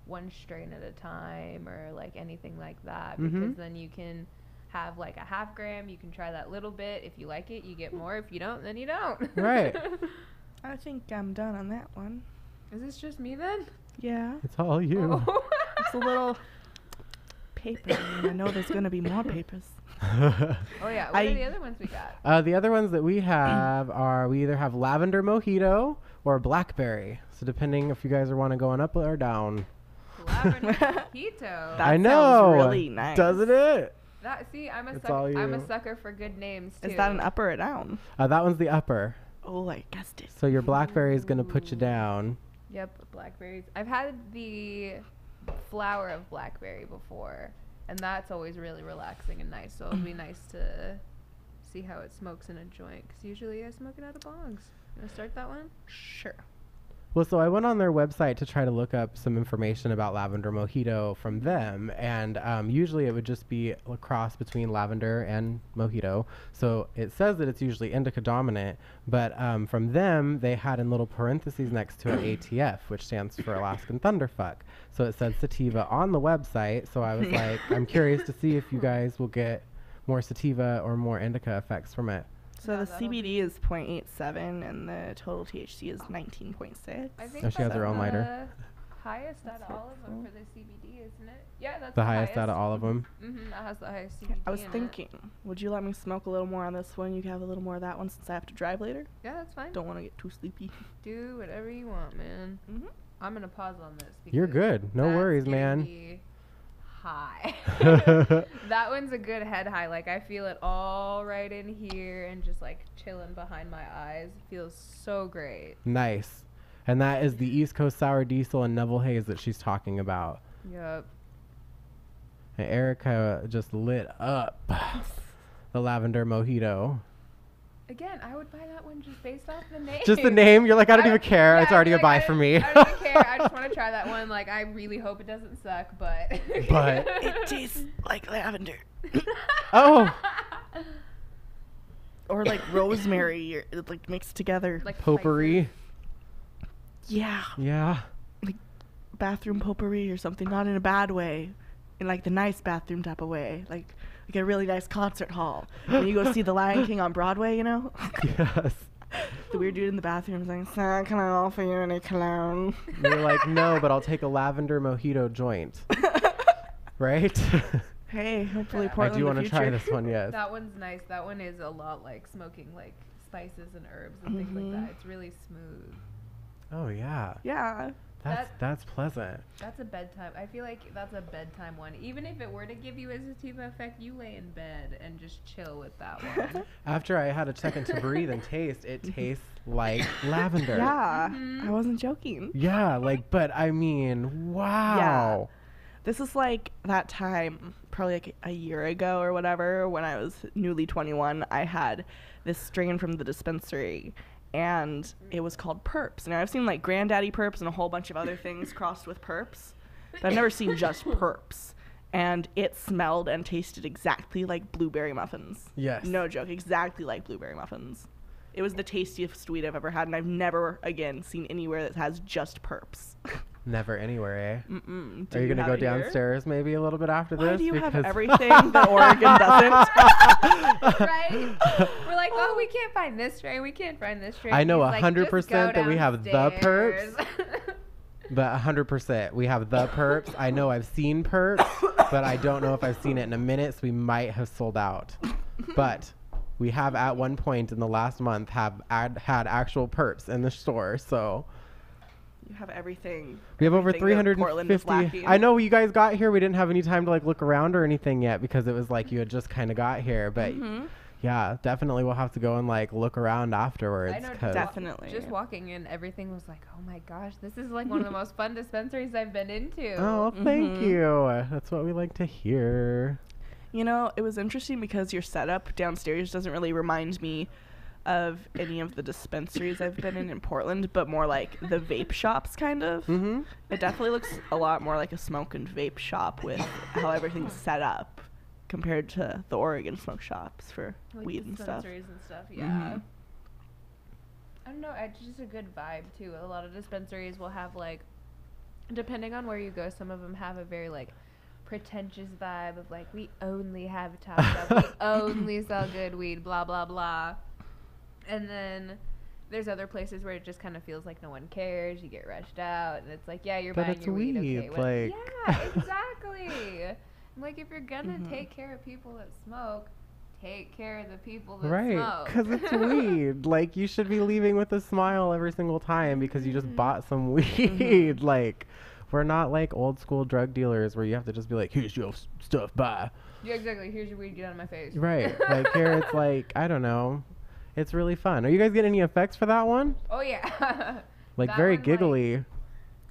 one strain at a time or like anything like that, Mhm. because then you can have like a half gram. You can try that little bit. If you like it, you get more. If you don't, then you don't. Right. I think I'm done on that one. Is this just me then? Yeah. it's all you. Oh. It's a little paper, and I know there's going to be more papers. Oh yeah. What I- are the other ones we got? The other ones that we have are, we either have Lavender Mojito or Blackberry. So depending if you guys are want to going up or down. Lavender Mojito. That I sounds know. really nice. Doesn't it? That see, I'm a It's all I'm a you. sucker for good names too. Is that an up or a down? That one's the upper. Oh, I guessed it. So your Blackberry is going to put you down. Yep, blackberries. I've had the flower of blackberry before, and that's always really relaxing and nice. So it'll be nice to see how it smokes in a joint, because usually I smoke it out of bongs. You want to start that one? Sure. Well, so I went on their website to try to look up some information about Lavender Mojito from them, and usually it would just be a cross between lavender and mojito. So it says that it's usually indica dominant, but from them they had in little parentheses next to it ATF, which stands for Alaskan Thunderfuck. So it said sativa on the website. So I was like, I'm curious to see if you guys will get more sativa or more indica effects from it. So Yeah, the that'll CBD is 0.87 and the total THC is 19.6. I think Oh, she has her that's own lighter. the highest out of all of them for the CBD, isn't it? Yeah, that's The highest out of all of them. Mm-hmm, that has the highest CBD. I was in it. thinking, would you let me smoke a little more on this one? You can have a little more of that one since I have to drive later. Yeah, that's fine. Don't want to get too sleepy. Do whatever you want, man. Mm-hmm. I'm gonna pause on this. You're because good. No that's worries, getting man. me high. That one's a good head high. Like I feel it all right in here and just like chilling behind my eyes. It feels so great. Nice. And that is the East Coast Sour Diesel and Neville Haze that she's talking about. Yep. And Erika just lit up the Lavender Mojito. Again, I would buy that one just based off the name. Just the name? You're like, I don't even care. Yeah, It's already like, a buy I for don't- me. I don't even care. I just want to try that one. Like, I really hope it doesn't suck, but. But- It tastes like lavender. Oh, Or like rosemary, or like mixed together. like potpourri. Yeah, Yeah. bathroom potpourri or something. Not in a bad way, in like the nice bathroom type of way. Like a really nice concert hall. When you go see The Lion King on Broadway, you know? Yes. The weird dude in the bathroom is like, "Sir, can I offer you any cologne?" You're like, no, but I'll take a lavender mojito joint. Right? Hey, hopefully Yeah. I Portland do in want the to try future. this one, yes. That one's nice. That one is a lot like smoking like spices and herbs and things like that. It's really smooth. Oh yeah. Yeah. That's pleasant. That's a bedtime. I feel like that's a bedtime one. Even if it were to give you a sativa effect, you lay in bed and just chill with that one. After I had a second to breathe and taste, it tastes like lavender. Yeah. I wasn't joking. Yeah, like, but I mean, wow. Yeah. This is like that time, probably like a year ago or whatever, when I was newly 21, I had this strain from the dispensary. And it was called Perps. And I've seen like Granddaddy Perps and a whole bunch of other things crossed with Perps. But I've never seen just Perps. And it smelled and tasted exactly like blueberry muffins. Yes. No joke, exactly like blueberry muffins. It was the tastiest weed I've ever had. And I've never, again, seen anywhere that has just Perps. Never anywhere, eh? Mm-mm. Are you going to go downstairs maybe a little bit after this? Why do you have everything that Oregon doesn't? Right? We're like, oh, we can't find this strain. We can't find this strain. I know He's like, 100% "Just go that we have the downstairs." Perps. But 100%. We have the Perps. I know I've seen Perps, but I don't know if I've seen it in a minute, so we might have sold out. But we have at one point in the last month had actual Perps in the store, so... You have everything. We have over Everything that Portland is 350. lacking. I know you guys got here. We didn't have any time to like look around or anything yet because it was like you had just kind of got here. But yeah, definitely we'll have to go and like look around afterwards. I know, Definitely. Just walking in, everything was like, oh my gosh, this is like one of the most fun dispensaries I've been into. Oh, thank you. That's what we like to hear. You know, it was interesting because your setup downstairs doesn't really remind me of any of the dispensaries I've been in Portland, but more like the vape shops kind of. It definitely looks a lot more like a smoke and vape shop with how everything's set up compared to the Oregon smoke shops for Like weed and stuff. dispensaries and stuff, yeah. I don't know, it's just a good vibe too. A lot of dispensaries will have like, depending on where you go, some of them have a very like pretentious vibe of like, we only have top stuff, we only sell good weed, blah blah blah. And then there's other places where it just kind of feels like no one cares. You get rushed out, and it's like, yeah, you're But buying it's your weed. weed, Okay, like- yeah, exactly. Like if you're gonna take care of people that smoke, take care of the people that Right, smoke. because it's weed. Like you should be leaving with a smile every single time because you just bought some weed. Like we're not like old school drug dealers where you have to just be like, here's your stuff, bye. Yeah, exactly. Here's your weed. Get out of my face. Right. Like here it's like, I don't know. It's really fun. Are you guys getting any effects for that one? Oh yeah. Like That very one, like, giggly.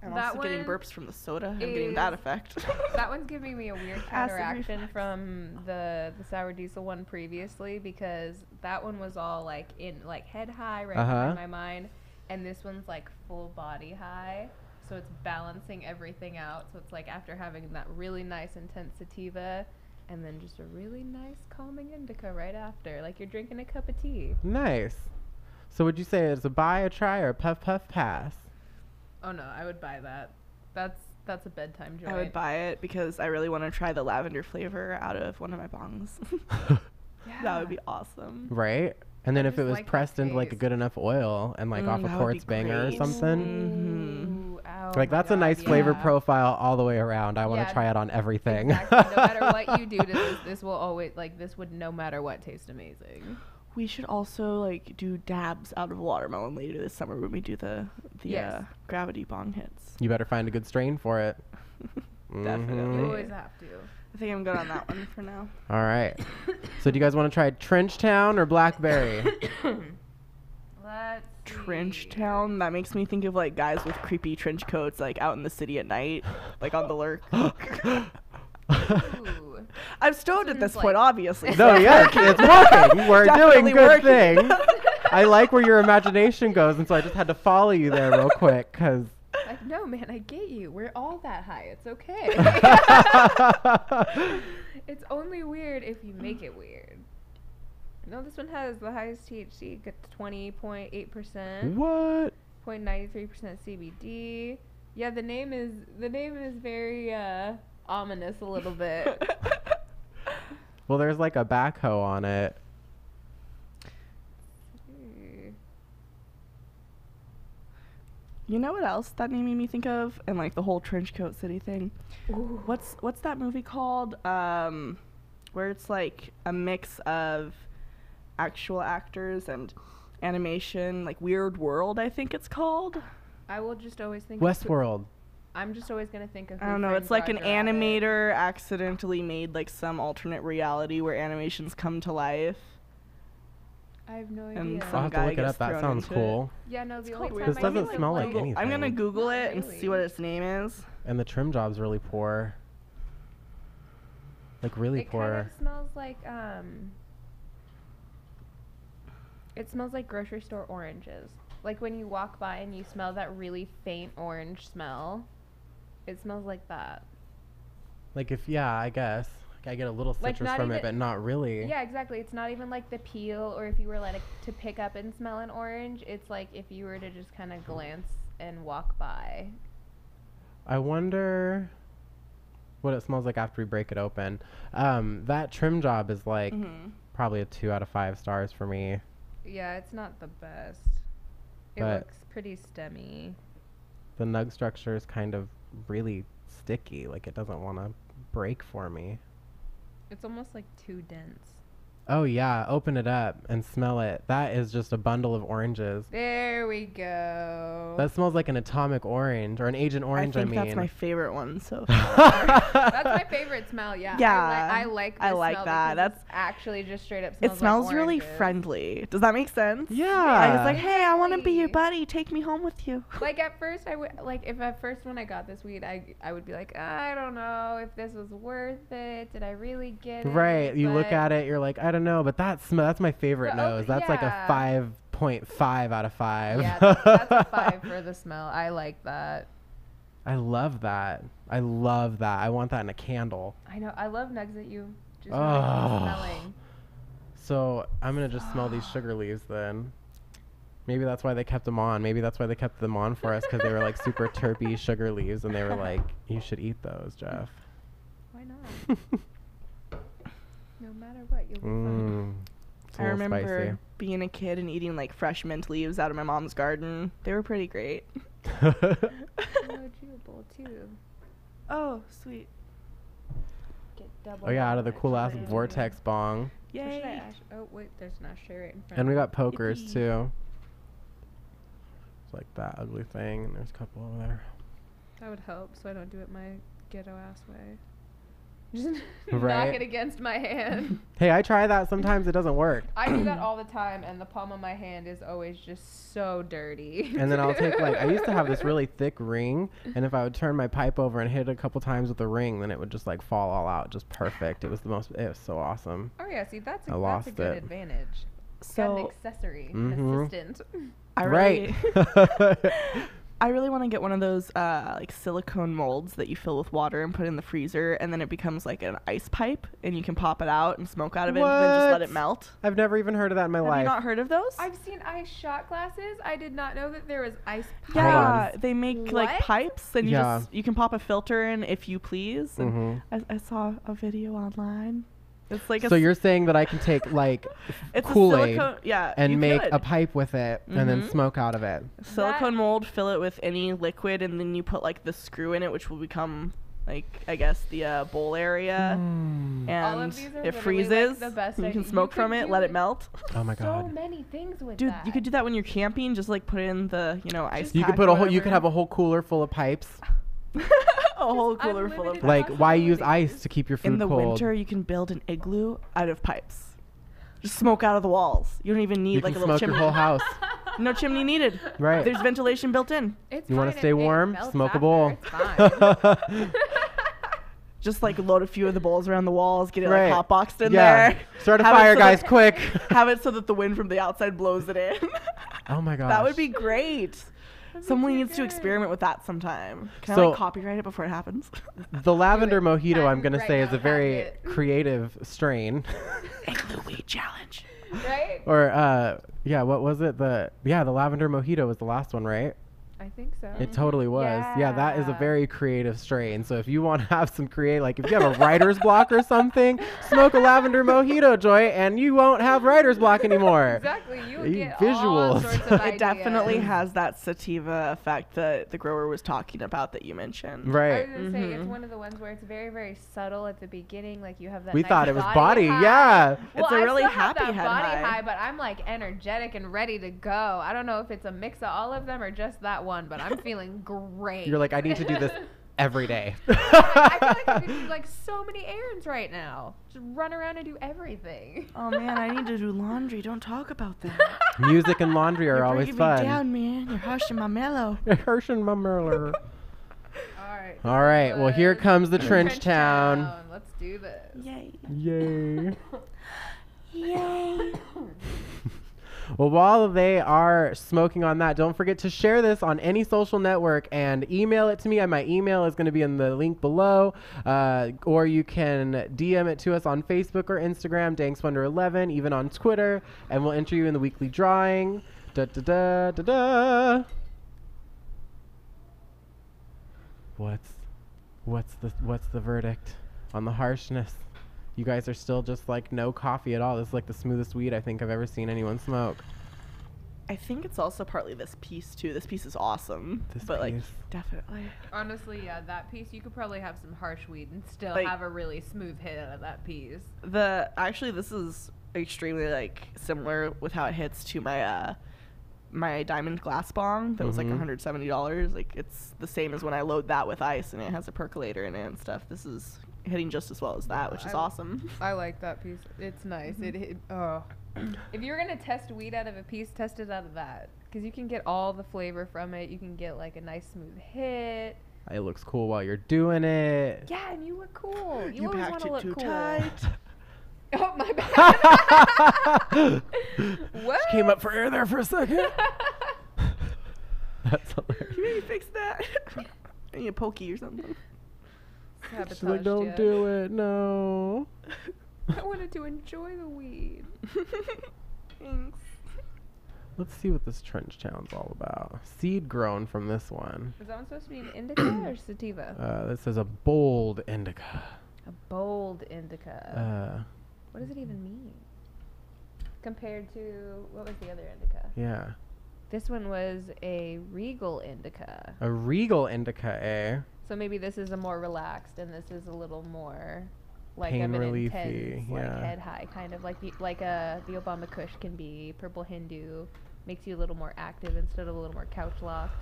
I'm That also getting one burps from the soda. I'm getting that is- effect. That one's giving me a weird Acid counteraction reflux. from the sour diesel one previously because that one was all like in like head high right behind my mind, and this one's like full body high, so it's balancing everything out. So it's like after having that really nice intense sativa, and then just a really nice calming indica right after, like you're drinking a cup of tea. Nice. So would you say it's a buy, a try, or a puff puff pass? Oh no, I would buy that. That's a bedtime joint. I would buy it because I really want to try the lavender flavor out of one of my bongs. Yeah. That would be awesome. Right? And then I if it just was like that pressed into like a taste. good enough oil and like off a that would quartz be banger or great. something. Ooh, oh Like my that's a God, nice flavor yeah. profile all the way around. I want to Yeah, try it on everything. Exactly. No matter what you do to this will always like this would no matter what taste amazing. We should also like do dabs out of watermelon later this summer when we do the Yes. gravity bong hits. You better find a good strain for it. Definitely. You always have to. I think I'm good on that one for now. All right. So do you guys want to try Trench Town or Blackberry? Let's Trench see. Town, that makes me think of like guys with creepy trench coats like out in the city at night, like on the lurk. Ooh. I'm stoned at This this one's point, like- obviously. No, yeah, it's working. We're doing Definitely good working. things. I like where your imagination goes, and so I just had to follow you there real quick, because... Like, no, man, I get you. We're all that high. It's okay. It's only weird if you make it weird. No, this one has the highest THC, gets 20.8%, What? 0.93% CBD. Yeah, the name is very ominous a little bit. Well, there's like a backhoe on it. You know what else that name made me think of? And like the whole trench coat city thing. Ooh. What's that movie called? Where it's like a mix of actual actors and animation, like Weird World, I think it's called. I will just always think Westworld. I'm just always gonna think of. I don't know. It's like an animator accidentally made like some alternate reality where animations come to life. I have no And idea. I'll have to guy look it gets up. That thrown sounds into cool. Yeah, no. The It's only called time Weird This I doesn't really smell like Google- anything. I'm gonna Google Not it and really. see what its name is. And the trim job's really poor. Like really It poor. kind of smells like It smells like grocery store oranges. Like when you walk by and you smell that really faint orange smell. It smells like that. Like if I guess like I get a little Like, citrus not from it, even- but not really. Yeah, exactly. It's not even like the peel, or if you were like to pick up and smell an orange. It's like if you were to just kind of glance and walk by. I wonder what it smells like after we break it open. That trim job is like probably a 2 out of 5 stars for me. Yeah, it's not the best. It But- looks pretty stemmy. The nug structure is kind of really sticky. Like it doesn't want to break for me. It's almost like too dense. Oh yeah, open it up and smell it. That is just a bundle of oranges. There we go. That smells like an atomic orange or an Agent Orange. I think mean, that's my favorite one. So That's my favorite smell. Yeah. Yeah, I like. I this like smell that. because That's- it's actually just straight up. it Smells smells like really oranges. friendly. Does that make sense? Yeah. I was like, hey, I want to be your Exactly. buddy. Take me home with you. Like at first, I would like if at first when I got this weed, I would be like, I don't know if this was worth it. Did I really get it? Right. You look But at it, you're like, I don't know, but that's my favorite But, nose. That's like a yeah. 5.5 out of 5. Yeah, that's a 5 for the smell. I like that. I love that. I love that. I want that in a candle. I know. I love nugs that you just Oh. smelling. So I'm gonna just smell these sugar leaves then. Maybe that's why they kept them on. Maybe that's why they kept them on for us, because they were like super terpy sugar leaves, and they were like, you should eat those, Jeff. Why not? No matter what, you'll be fine. It's a I little remember spicy. being a kid and eating like fresh mint leaves out of my mom's garden. They were pretty great. Chewable too. Oh, sweet. Get double. Oh yeah, out of the cool ass extra. vortex bong. Or should I Yay. oh wait, there's an ashtray right in front. And we of got pokers Yippee. too. It's like that ugly thing, and there's a couple over there. That would help, so I don't do it my ghetto ass way. Just Right. knock it against my hand. Hey, I try that. Sometimes it doesn't work. I do that all the time, and the palm of my hand is always just so dirty. And then I'll take like, I used to have this really thick ring, and if I would turn my pipe over and hit it a couple times with the ring, then it would just like fall all out, just perfect. It was so awesome. Oh yeah, see that's I a lost good it. advantage. Got an So accessory, Mhm. an assistant. I really, Right. I really want to get one of those like silicone molds that you fill with water and put in the freezer, and then it becomes like an ice pipe, and you can pop it out and smoke out of it, and then just let it What? melt. I've never even heard of that in my Have life. you not heard of those? I've seen ice shot glasses. I did not know that there was ice pipes. Yeah, they make like What? pipes, and Yeah. you can pop a filter in if you please. And Mhm. I saw a video online. It's like a So you're saying that I can take like it's Kool-Aid a silicone, yeah, and you make could. a pipe with it and then Mhm. smoke out of it. Silicone mold, fill it with any liquid, and then you put like the screw in it, which will become like I guess the bowl area, Mm. and All of these are it literally, freezes. like, the best you idea. can smoke You from could it, do let it melt. Oh my So god. many things with Dude, that. you could do that when you're camping. Just like put in the ice. You could pack put or a whole. You could whatever. have a whole cooler full of pipes. a whole cooler full of unlimited Like, why use possibilities. ice to keep your food in the cold? winter, you can build an igloo out of pipes. Just smoke out of the walls. You don't even need You like can a little smoke your chimney. whole house. No chimney needed. Right. There's ventilation built in. It's You wanna fine stay if it warm? melts Smoke a after, bowl. It's fine. Just like load a few of the bowls around the walls, get it Right. like hot boxed in Yeah. there. Start a Have it fire, so guys, that- quick. Have it so that the wind from the outside blows it in. Oh my gosh. That would be great. Someone too needs to good. experiment with that sometime. Can I So- like copyright it before it happens? The lavender mojito, I'm I'm gonna right say, now is a having very it. creative strain. Igloo weed challenge. Right? Or yeah, what was it? The lavender mojito was the last one, right? I think so. It totally was. Yeah, that is a Yeah. very creative strain. So if you want to have some like if you have a writer's block or something, smoke a lavender mojito joint and you won't have writer's block anymore. Exactly. You will You get all visuals. sorts of ideas. It definitely has that sativa effect that the grower was talking about that you mentioned. I Right. was gonna say it's one of the ones where it's very, very subtle at the beginning. Like you have that. We nice thought it was body. high. Yeah. It's Well, a really I still have happy that head body high. but I'm like energetic and ready to go. I don't know if it's a mix of all of them or just that one, but I'm feeling great. You're like, I need to do this every day. I feel like I could do like so many errands right now. Just run around and do everything. Oh man, I need to do laundry. Don't talk about that. Music and laundry are You're always bringing fun. me down, man. You're hushing my mellow. Hershey Mummerler. All right. All right. Well, here comes the Trench Town. Let's do this. Yay. Yay. Yay. Well, while they are smoking on that, don't forget to share this on any social network and email it to me. My email is going to be in the link below, or you can DM it to us on Facebook or Instagram, Danks11, even on Twitter, and we'll enter you in the weekly drawing. Da da da da da. What's the verdict on the harshness? You guys are still just like no coffee at all. This is like the smoothest weed I think I've ever seen anyone smoke. I think it's also partly this piece too. This piece is awesome. This but like piece. definitely. Honestly, yeah, that piece you could probably have some harsh weed and still Like- have a really smooth hit out of that piece. Actually this is extremely like similar with how it hits to my my diamond glass bong that was like Mhm. $170. Like it's the same as when I load that with ice and it has a percolator in it and stuff. This is hitting just as well as that, which is awesome. I like that piece. It's nice. It hit. Oh, if you're gonna test weed out of a piece, test it out of that, because you can get all the flavor from it. You can get like a nice smooth hit. It looks cool while you're doing it. Yeah, and you look cool. You, You always packed want to it look too cool. tight. Oh my bad. What? Just came up for air there for a second. That's hilarious. You maybe fix that. I need a pokey or something. She's like, don't do it, no. I wanted to enjoy the weed. Thanks. Let's see what this Trench Town's all about. Seed grown from this one. Is that one supposed to be an indica or sativa? This is a bold indica. A bold indica. What does it even mean? Compared to, what was the other indica? Yeah. This one was a regal indica. A regal indica, eh? So maybe this is a more relaxed, and this is a little more like Pain of an reliefy, intense, like yeah. head high kind of like the Obama Kush can be. Purple Hindu makes you a little more active instead of a little more couch locked.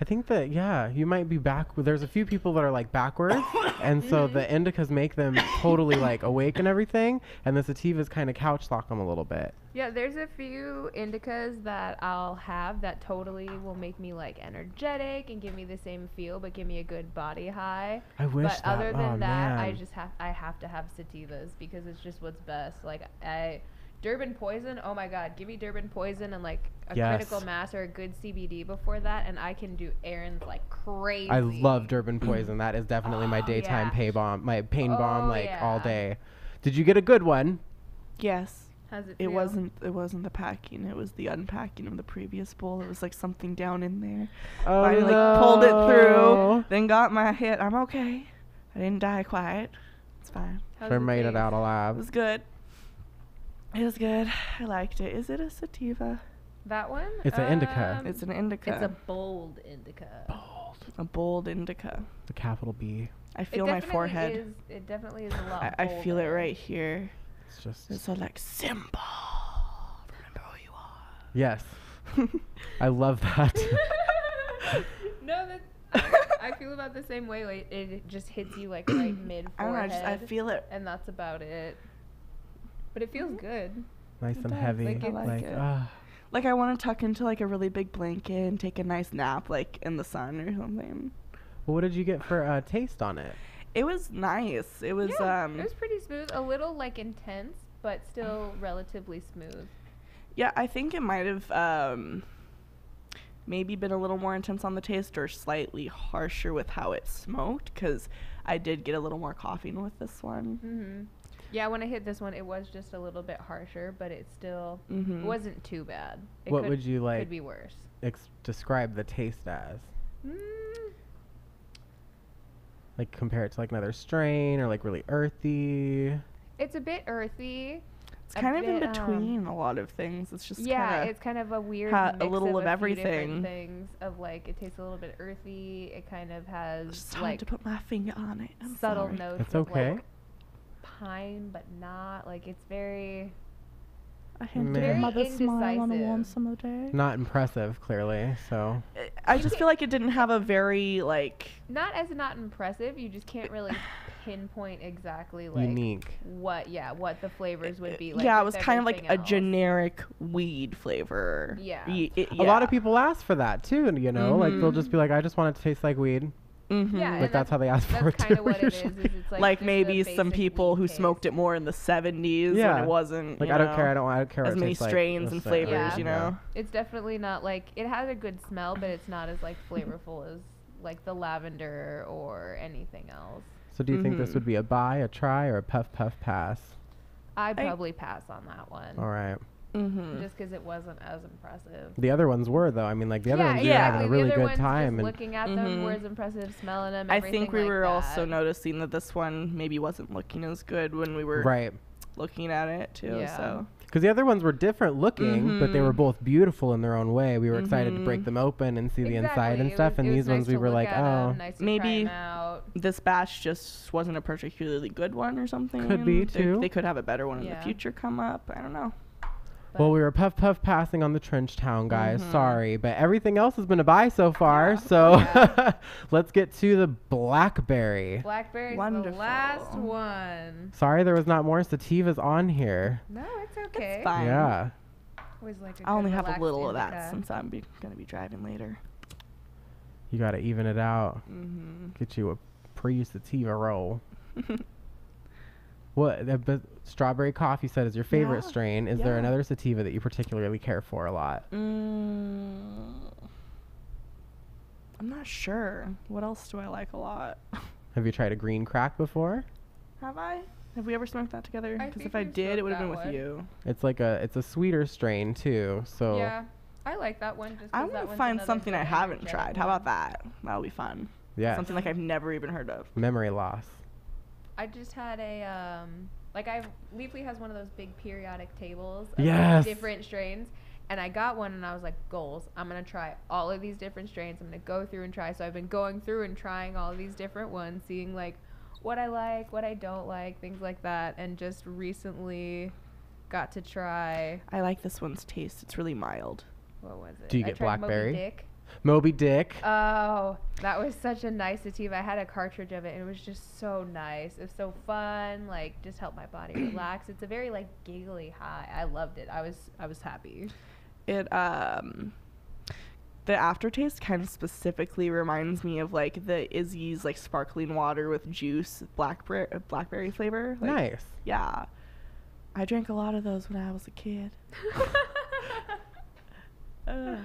I think that, yeah, you might be there's a few people that are like backwards, and so the indicas make them totally like awake and everything, and the sativas kind of couch lock them a little bit. Yeah, there's a few indicas that I'll have that totally will make me like energetic and give me the same feel, but give me a good body high. I wish But that. other than oh, that, man. I have to have sativas because it's just what's best. Like Durban Poison, oh my God, give me Durban Poison and like a Yes. critical mass or a good CBD before that, and I can do errands like crazy. I love Durban Poison. That is definitely my Oh, daytime yeah. pain bomb, like all yeah. day. Did you get a good one? Yes. How's it It feel? wasn't the packing. It was the unpacking of the previous bowl. It was like something down in there. Oh, I like pulled it through, then got my hit. I'm okay. I didn't die quite. It's fine. How's Sure it made it taste? out It alive. was good. It was good. I liked it. Is it a sativa? That one? It's an indica. It's an indica. It's a bold indica. a bold indica. The capital B. I feel my forehead. It definitely is a lot. I feel it bolder. right here. It's just It's so like simple. Remember who you are. yes. I love that. No, I feel about the same way. Like it just hits you like right mid I don't know. forehead. I feel it. and that's about it. But it feels good. Nice It and does. heavy. Like, I like it. ah. Like I want to tuck into like a really big blanket and take a nice nap like in the sun or something. Well, what did you get for taste on it? It was nice. It was Yeah, it was pretty smooth. A little like intense, but still relatively smooth. yeah, I think it might have maybe been a little more intense on the taste or slightly harsher with how it smoked, because I did get a little more coughing with this one. Mm-hmm. Yeah, when I hit this one, it was just a little bit harsher, but it still wasn't too bad. What would you like? Could be worse. Describe the taste as. Like compare it to like another strain, or like really earthy. It's a bit earthy. It's kind of in between a lot of things. It's just it's kind of a weird mix a little of a few everything. different things of like it tastes a little bit earthy. It kind of has it's like hard to put my finger on it. I'm subtle sorry. notes It's of okay. like pine, but not like it's very. I hint Very of a mother's smile on a warm indecisive. summer day. Not impressive, clearly. So I just feel like it didn't have a very like Not as not impressive. You just can't really pinpoint exactly like unique. what the flavors would be like. yeah, it with was kind of like everything a else. generic weed flavor. Yeah. A lot of people ask for that too. You know, like they'll just be like, I just want it to taste like weed. Yeah, Like that's how they ask for it. That's kind too, of what it is. usually. It's like Like just maybe the some basic people weed who taste. smoked it more in the 70s Yeah. when it wasn't. Like you I don't know, care. I don't care. as what it many tastes like. strains Just and say- flavors, Yeah. you know. It's definitely not like it has a good smell, but it's not as like flavorful as like the lavender or anything else. So do you think this would be a buy, a try, or a puff pass? I'd probably pass on that one. All right. Just because it wasn't as impressive. The other ones were though. I mean, like the other ones, you were exactly. having a The really other good ones, time. Just And looking at them was impressive, smelling them. I think we like were that. also noticing that this one maybe wasn't looking as good when we were right. looking at it too. Yeah. So Because the other ones were different looking, but they were both beautiful in their own way. We were excited to break them open and see the inside and It stuff. was- and it these was nice ones we to were look like, at 'em, oh, nice to maybe try 'em out. this batch just wasn't a particularly good one or something. Could be, too. They could have a better one in the Yeah. future come up. I don't know. well, we were puff passing on the Trench Town, guys. Sorry, but everything else has been a buy so far. So let's get to the Blackberry. Blackberry's the Wonderful. last one. Sorry, there was not more sativas on here. No, it's okay. It's fine. Yeah. Always like a I only good have a relaxed little of indica. that since I'm going to be driving later. You got to even it out. Get you a pre-sativa roll. What? Strawberry coffee said is your favorite Yeah. strain. Is there Yeah. another sativa that you particularly care for a lot? I'm not sure. What else do I like a lot? Have you tried a green crack before? Have I? Have we ever smoked that together? I Because think if I we've did, it smoked would have been that with one. you. It's a sweeter strain too. So Yeah, I like that one. Just 'cause I that want to one's find another something I good haven't energetic tried. How one. about that? That'll be fun. yeah, Something like I've never even heard of. memory loss. I just had a Leafly has one of those big periodic tables of Yes. different strains, and I got one and I was like, goals. I'm gonna try all of these different strains. I'm gonna go through and try. So I've been going through and trying all of these different ones, seeing like what I like, what I don't like, things like that, and just recently got to try. I like this one's taste. It's really mild. What was it? Do you I get tried Blackberry? Moby Dick. Moby Dick. Oh, that was such a nice sativa. I had a cartridge of it, and it was just so nice. It was so fun. Like, just helped my body relax. It's a very like giggly high. I loved it. I was happy. It the aftertaste kind of specifically reminds me of like the Izzy's like sparkling water with juice blackberry flavor. Like, Nice. Yeah. I drank a lot of those when I was a kid.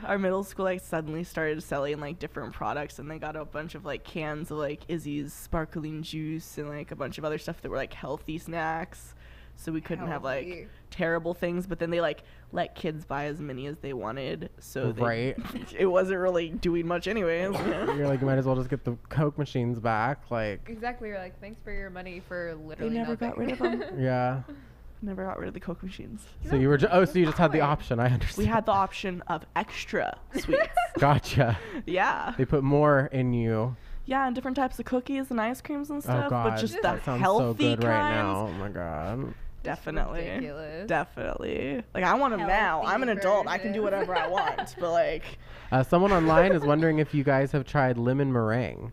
Our middle school like suddenly started selling like different products, and they got a bunch of like cans of like Izzy's sparkling juice and like a bunch of other stuff that were like healthy snacks, so we couldn't have like Healthy. terrible things. But then they like let kids buy as many as they wanted, so Right. it wasn't really doing much anyways. You're like, you might as well just get the Coke machines back. Like, Exactly. You're like, thanks for your money for They literally never nothing. got rid of them. yeah. Never got rid of the Coke machines. So you were so you just had the fine. option. I understand. We had the option of extra sweets. Gotcha. Yeah. They put more in you. Yeah, and different types of cookies and ice creams and Oh stuff, God, but just the that sounds healthy so good right now. kinds. Oh my God. Definitely. Ridiculous. Definitely. Like, I want them now. I'm an Healthy adult. I can do version. whatever I want. But, like, Someone online is wondering if you guys have tried lemon meringue.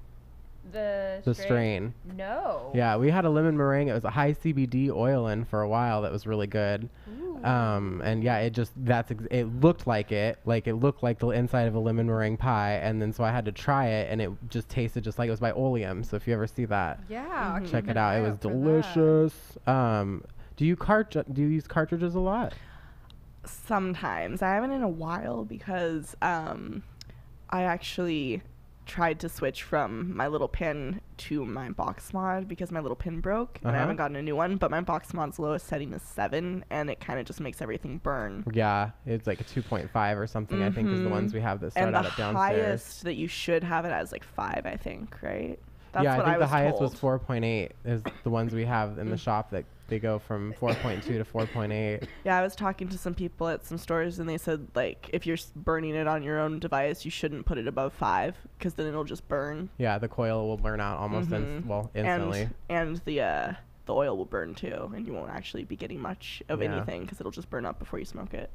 The strain. No. Yeah, we had a lemon meringue. It was a high CBD oil in for a while. That was really good. Ooh. And yeah, it just it looked like it looked like the inside of a lemon meringue pie. And then so I had to try it, and it just tasted just like it was by Oleum. So if you ever see that, Yeah. I'll keep check an it out. eye It was for that. delicious. Do you use cartridges a lot? sometimes. I haven't in a while because I actually tried to switch from my little pin to my box mod because my little pin broke and I haven't gotten a new one, but my box mod's lowest setting is 7 and it kind of just makes everything burn. Yeah, it's like a 2.5 or something, I think is the ones we have that start out at downstairs. And the highest that you should have it as like 5, I think, right? That's yeah, what I think the highest told. was 4.8 is the ones we have in the shop that they go from 4.2 to 4.8. Yeah, I was talking to some people at some stores and they said like if you're burning it on your own device, you shouldn't put it above 5 because then it'll just burn. Yeah, the coil will burn out almost instantly. And the oil will burn too, and you won't actually be getting much of anything because it'll just burn up before you smoke it.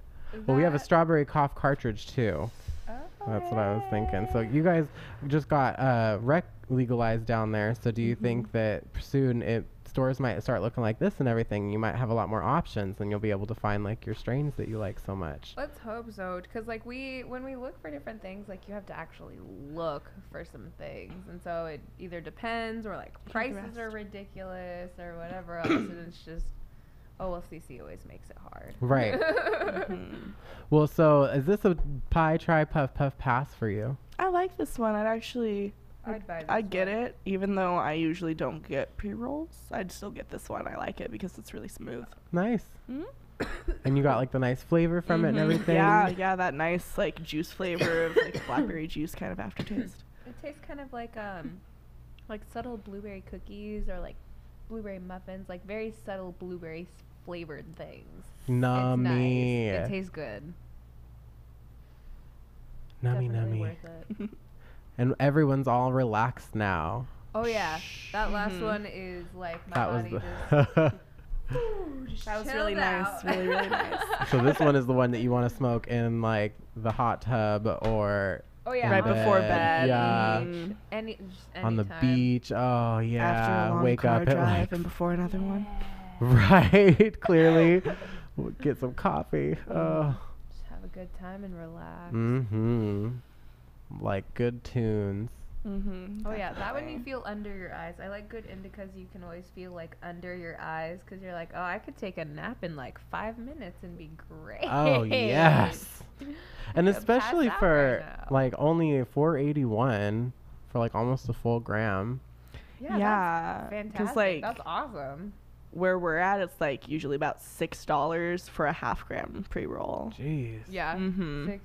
Well, we have a strawberry cough cartridge too. That's what I was thinking. So you guys just got rec legalized down there. So do you think that soon stores might start looking like this and everything? You might have a lot more options and you'll be able to find like your strains that you like so much. Let's hope so, because like when we look for different things, like you have to actually look for some things, and so it either depends or like prices are ridiculous or whatever else, and it's just CC always makes it hard. Right. Well, so is this a pie, try, puff, puff, pass for you? I like this one. I'd get it, even though I usually don't get pre-rolls. I'd still get this one. I like it because it's really smooth. Nice. And you got like the nice flavor from it and everything. Yeah, that nice like juice flavor of like blackberry juice kind of aftertaste. It tastes kind of like subtle blueberry cookies or like blueberry muffins, like very subtle blueberry flavored things. Nummy. It's nice. It tastes good. Nummy. Worth it. And everyone's all relaxed now. Oh yeah, that last one is like my that body was just that was really out. nice, really nice. So this one is the one that you want to smoke in like the hot tub or right before bed. Yeah. On the beach. Oh yeah. After a long wake car up at drive like and before another one. Right. Clearly. We'll get some coffee. Oh. Just have a good time and relax. Like good tunes. Oh yeah, that one you feel under your eyes. I like good indicas you can always feel like under your eyes because you're like, oh, I could take a nap in like 5 minutes and be great. Oh yes. And especially for like only $4.81 for like almost a full gram. Yeah, that's fantastic. Like, that's awesome. Where we're at, it's like usually about $6 for a half-gram pre-roll. Jeez. Yeah. $6-7. It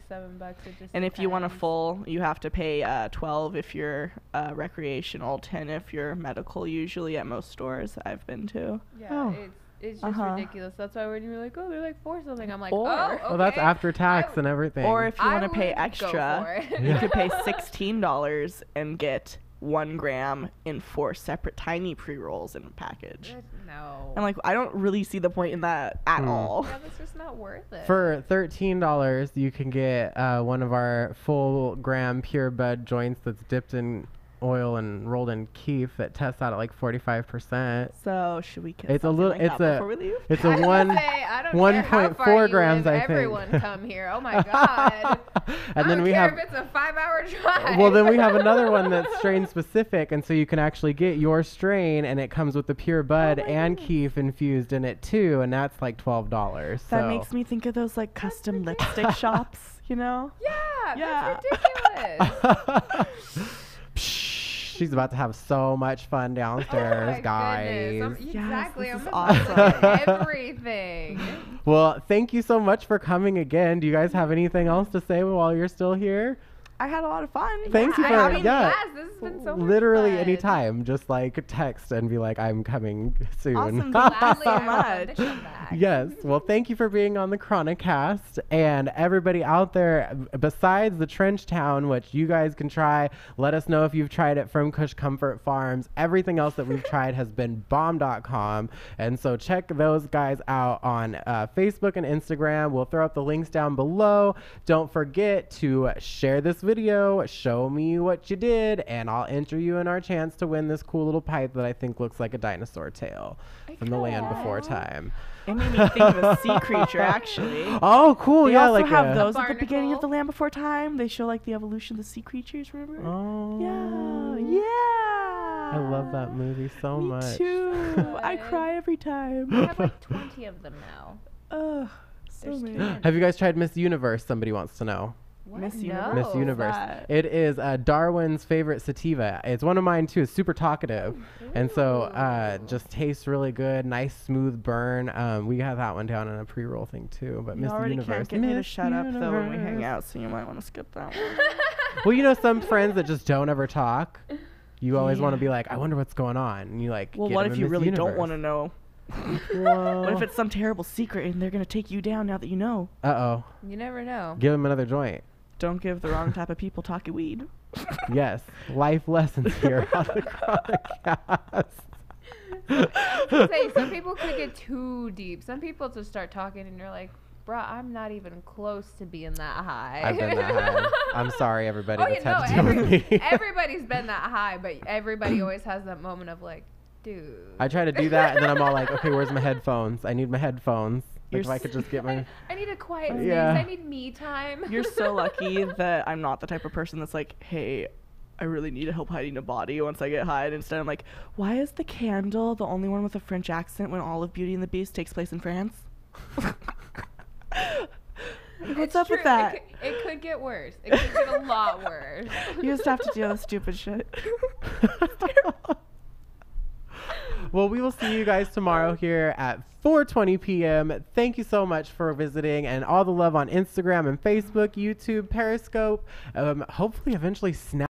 just and if you want a full, you have to pay $12 if you're recreational, $10 if you're medical. Usually at most stores I've been to. Yeah. It's just ridiculous. That's why when you're like, oh, they're like $4 something, I'm like, or, oh, okay. Well, that's after tax and everything. Or if you want to pay extra, you could pay $16 and get 1 gram in 4 separate tiny pre-rolls in a package. No. I'm like, I don't really see the point in that at all. Yeah, that's just not worth it. For $13, you can get one of our full gram pure bud joints that's dipped in oil and rolled in keef that tests out at like 45%. So should we get it's a something little like that before we leave? It's a 1.4 grams, I think. Everyone come here. Oh my god. And then we have if it's a 5-hour drive. Well, then we have another one that's strain specific, and so you can actually get your strain and it comes with the pure bud and keef infused in it too, and that's like $12. That makes me think of those like custom lipstick shops, you know? Yeah. That's ridiculous. She's about to have so much fun downstairs, guys. Exactly. Yes, this is awesome. Everything. Well, thank you so much for coming again. Do you guys have anything else to say while you're still here? I had a lot of fun. Thank you for This has been so much literally fun. anytime. Just like text and be like, I'm coming soon. Awesome. Thank you so much. Yes. Well, thank you for being on the Chronicast, and everybody out there besides the Trench Town, which you guys can try. Let us know if you've tried it from Kush Comfort Farms. Everything else that we've tried has been bomb.com, and so check those guys out on Facebook and Instagram. We'll throw up the links down below. Don't forget to share this video, show me what you did, and I'll enter you in our chance to win this cool little pipe that I think looks like a dinosaur tail from the land before time. It made me think of a sea creature, actually. Oh, cool. They yeah, also like have those at the barnacle. beginning of the Land Before Time. They show like the evolution of the sea creatures, remember? Oh. Yeah. I love that movie so Me much. too. I cry every time. We have like 20 of them now. Ugh, so There's many. too many. Have you guys tried Miss Universe? Somebody wants to know. What? Miss No. Universe. Miss Universe. That? It is Darwin's favorite sativa. It's one of mine too. It's super talkative, and so just tastes really good. Nice smooth burn. We have that one down in a pre-roll thing too. But You Miss already Universe. can't get me to Miss shut up though when we hang Universe. out, so you might want to skip that one. Well, you know some friends that just don't ever talk. You always want to Yeah. be like, I wonder what's going on, and you like. Well, get what them if a you Miss really don't Universe. want to know? Well, What if it's some terrible secret and they're gonna take you down now that you know? Uh-oh. You never know. Give them another joint. Don't give the wrong type of people talky weed. Yes. Life lessons here on the Chronicast. Say, some people could get too deep. Some people just start talking and you're like, bruh, I'm not even close to being that high. I've been that high. I'm sorry, everybody Oh, that's you know, had to deal with me. everybody's been that high, but everybody always has that moment of like, dude. I try to do that, and then I'm all like, okay, where's my headphones? I need my headphones. Like, You're if I could just get my... I need a quiet space. Yeah. I need me time. You're so lucky that I'm not the type of person that's like, hey, I really need help hiding a body once I get high. And instead I'm like, why is the candle the only one with a French accent when all of Beauty and the Beast takes place in France? What's It's up true. with that? It could get worse. It could get a lot worse. You just have to deal with stupid shit. Well, we will see you guys tomorrow here at 4:20 p.m. Thank you so much for visiting, and all the love on Instagram and Facebook, YouTube, Periscope. Hopefully, eventually, Snap.